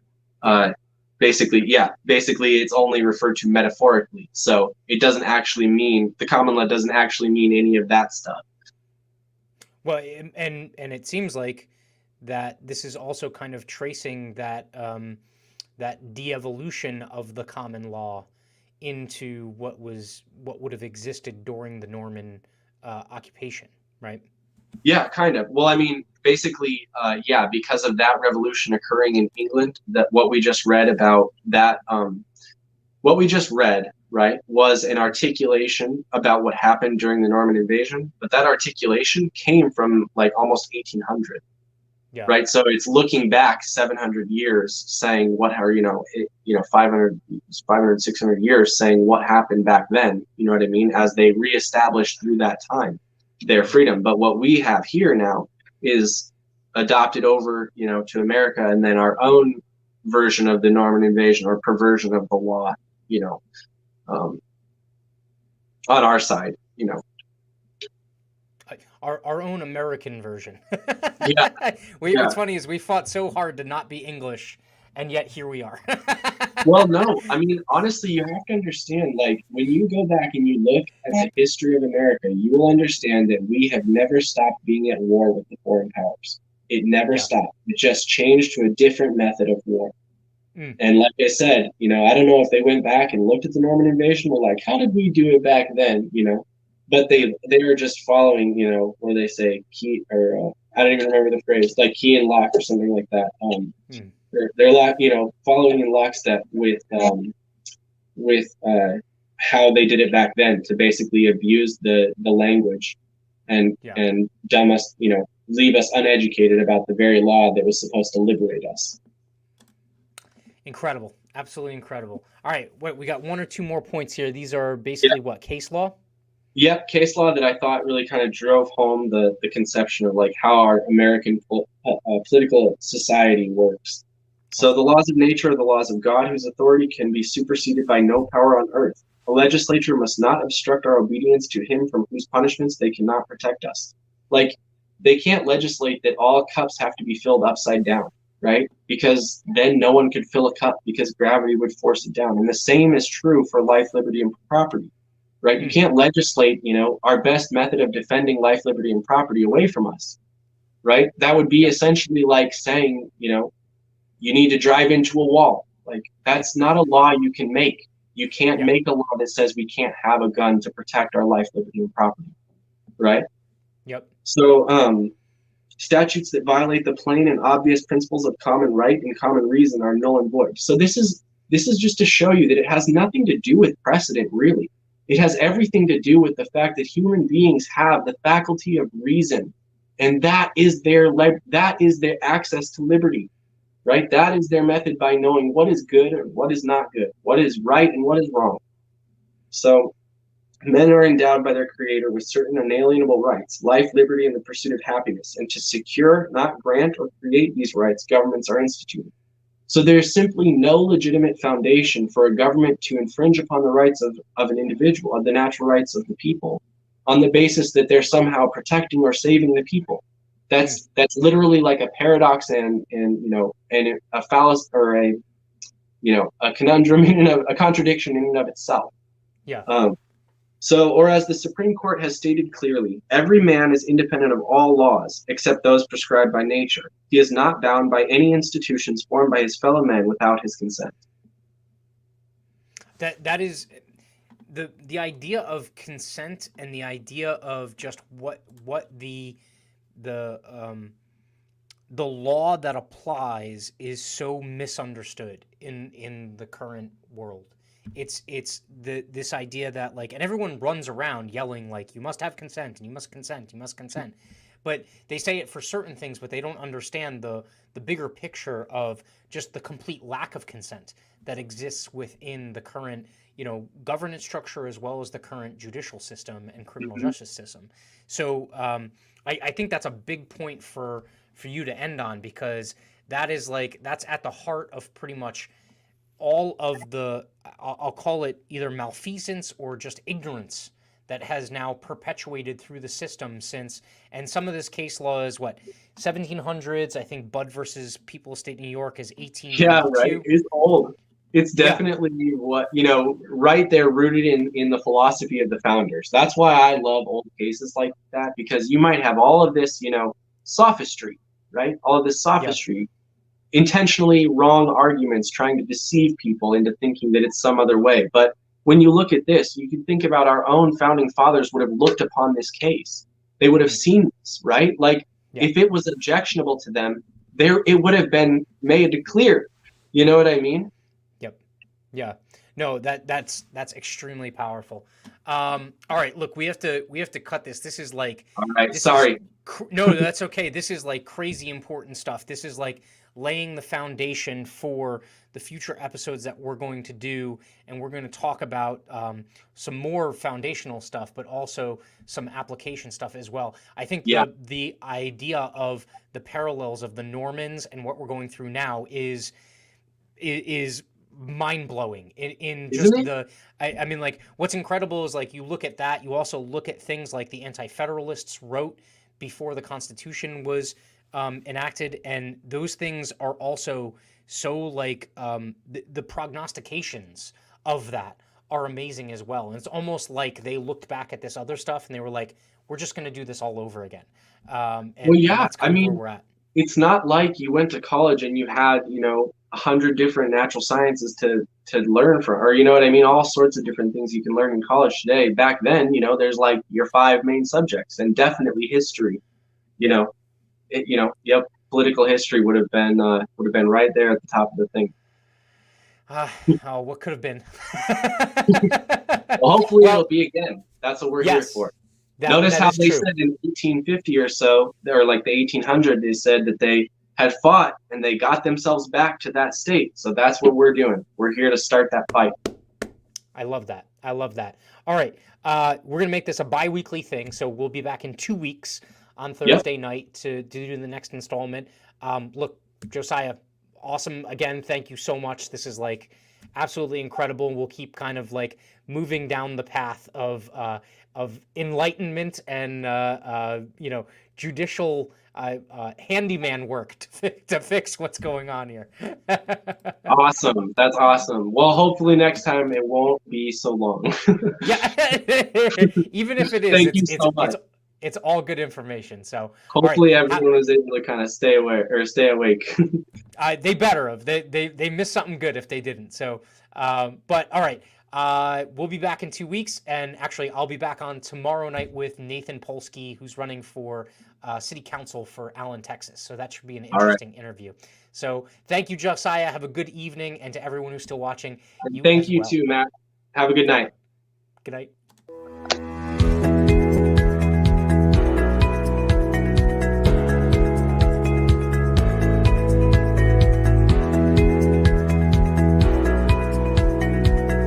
basically it's only referred to metaphorically. So it doesn't actually mean, the common law doesn't actually mean any of that stuff. Well, and it seems like that this is also kind of tracing that that de-evolution of the common law into what would have existed during the Norman occupation, right? Yeah, kind of. Well, I mean, basically, because of that revolution occurring in England, that what we just read about that, what we just read, right, was an articulation about what happened during the Norman invasion, but that articulation came from like almost 1800, right? So it's looking back 700 years, saying what are 500, 600 years, saying what happened back then. You know what I mean? As they reestablished through that time their freedom. But what we have here now is adopted over, to America, and then our own version of the Norman invasion or perversion of the law, on our side, Our own American version. Yeah. What's funny is we fought so hard to not be English, and yet here we are. Well, no, I mean, honestly, you have to understand, like, when you go back and you look at the history of America, you will understand that we have never stopped being at war with the foreign powers. It never stopped. It just changed to a different method of war. And like I said, I don't know if they went back and looked at the Norman invasion, were like, how did we do it back then, But they were just following, where they say key, or I don't even remember the phrase, like key and lock or something like that. They're following in lockstep with how they did it back then to basically abuse the language and dumb us, leave us uneducated about the very law that was supposed to liberate us. Incredible. Absolutely incredible. All right. We got one or two more points here. These are basically what, case law? Yep, case law that I thought really kind of drove home the conception of like how our American political society works. So the laws of nature are the laws of God, whose authority can be superseded by no power on earth. A legislature must not obstruct our obedience to him from whose punishments they cannot protect us. Like, they can't legislate that all cups have to be filled upside down, right? Because then no one could fill a cup because gravity would force it down. And the same is true for life, liberty, and property, right? You can't legislate, our best method of defending life, liberty, and property away from us, right? That would be essentially like saying, you need to drive into a wall. Like, that's not a law you can make. You can't make a law that says we can't have a gun to protect our life, liberty, and property, right? Yep. So statutes that violate the plain and obvious principles of common right and common reason are null and void. So this is just to show you that it has nothing to do with precedent, really. It has everything to do with the fact that human beings have the faculty of reason, and that is their access to liberty. Right? That is their method by knowing what is good and what is not good, what is right and what is wrong. So Men are endowed by their Creator with certain unalienable rights, life, liberty, and the pursuit of happiness. And to secure, not grant or create these rights, governments are instituted. So there's simply no legitimate foundation for a government to infringe upon the rights of an individual, of the natural rights of the people, on the basis that they're somehow protecting or saving the people. That's literally like a paradox and a fallacy, or a conundrum a contradiction in and of itself. Yeah. Or as the Supreme Court has stated clearly, every man is independent of all laws except those prescribed by nature. He is not bound by any institutions formed by his fellow men without his consent. That is the idea of consent, and the idea of just what the law that applies is so misunderstood in the current world. It's this idea that, like, and everyone runs around yelling like, you must have consent and you must consent, you must consent. But they say it for certain things, but they don't understand the bigger picture of just the complete lack of consent that exists within the current, governance structure, as well as the current judicial system and criminal justice system. So I think that's a big point for you to end on, because that's at the heart of pretty much all of the, I'll call it either malfeasance or just ignorance that has now perpetuated through the system since, and some of this case law is 1700s. I think Budd versus People of State New York is 1892. Yeah, right. It's old. It's definitely right there, rooted in the philosophy of the founders. That's why I love old cases like that, because you might have all of this, sophistry, right? All of this sophistry, intentionally wrong arguments trying to deceive people into thinking that it's some other way. But when you look at this, you can think about our own founding fathers would have looked upon this case. They would have seen this, right? Like, if it was objectionable to them, it would have been made clear. You know what I mean? Yep. Yeah. No, that's extremely powerful. All right, look, we have to cut this. This is like, all right, sorry. No, that's okay. This is like crazy important stuff. This is like laying the foundation for the future episodes that we're going to do, and we're going to talk about some more foundational stuff, but also some application stuff as well. I think the idea of the parallels of the Normans and what we're going through now is mind-blowing in just I mean, like, what's incredible is, like, you look at that, you also look at things like the Anti-Federalists wrote before the Constitution was enacted, and those things are also so, like, the prognostications of that are amazing as well. And it's almost like they looked back at this other stuff and they were like, we're just going to do this all over again. And that's kind of where we're at. It's not like you went to college and you had 100 different natural sciences to learn from, or what I mean, all sorts of different things you can learn in college today. Back then, there's like your 5 main subjects, and definitely history. Political history would have been right there at the top of the thing. What could have been? Well, hopefully it'll be again. That's what we're here for. Notice how they said in 1850 or so, or like the 1800, they said that they had fought and they got themselves back to that state. So that's what we're doing. We're here to start that fight. I love that. All right. We're going to make this a bi-weekly thing. So we'll be back in 2 weeks on Thursday night to do the next installment. Look, Josiah, awesome. Again, thank you so much. This is like absolutely incredible. We'll keep kind of like moving down the path of enlightenment and judicial handyman work to fix what's going on here. Awesome. That's awesome. Well, hopefully next time it won't be so long. Yeah. Even if it is, Thank you so much. It's all good information. So hopefully everyone was able to kind of stay awake. They better have. They missed something good if they didn't. So, but all right. We'll be back in 2 weeks, and actually I'll be back on tomorrow night with Nathan Polsky, who's running for city council for Allen, Texas. So that should be an interesting interview. So thank you, Josiah. Have a good evening, and to everyone who's still watching. Thank you too, Matt. Have a good night. Good night.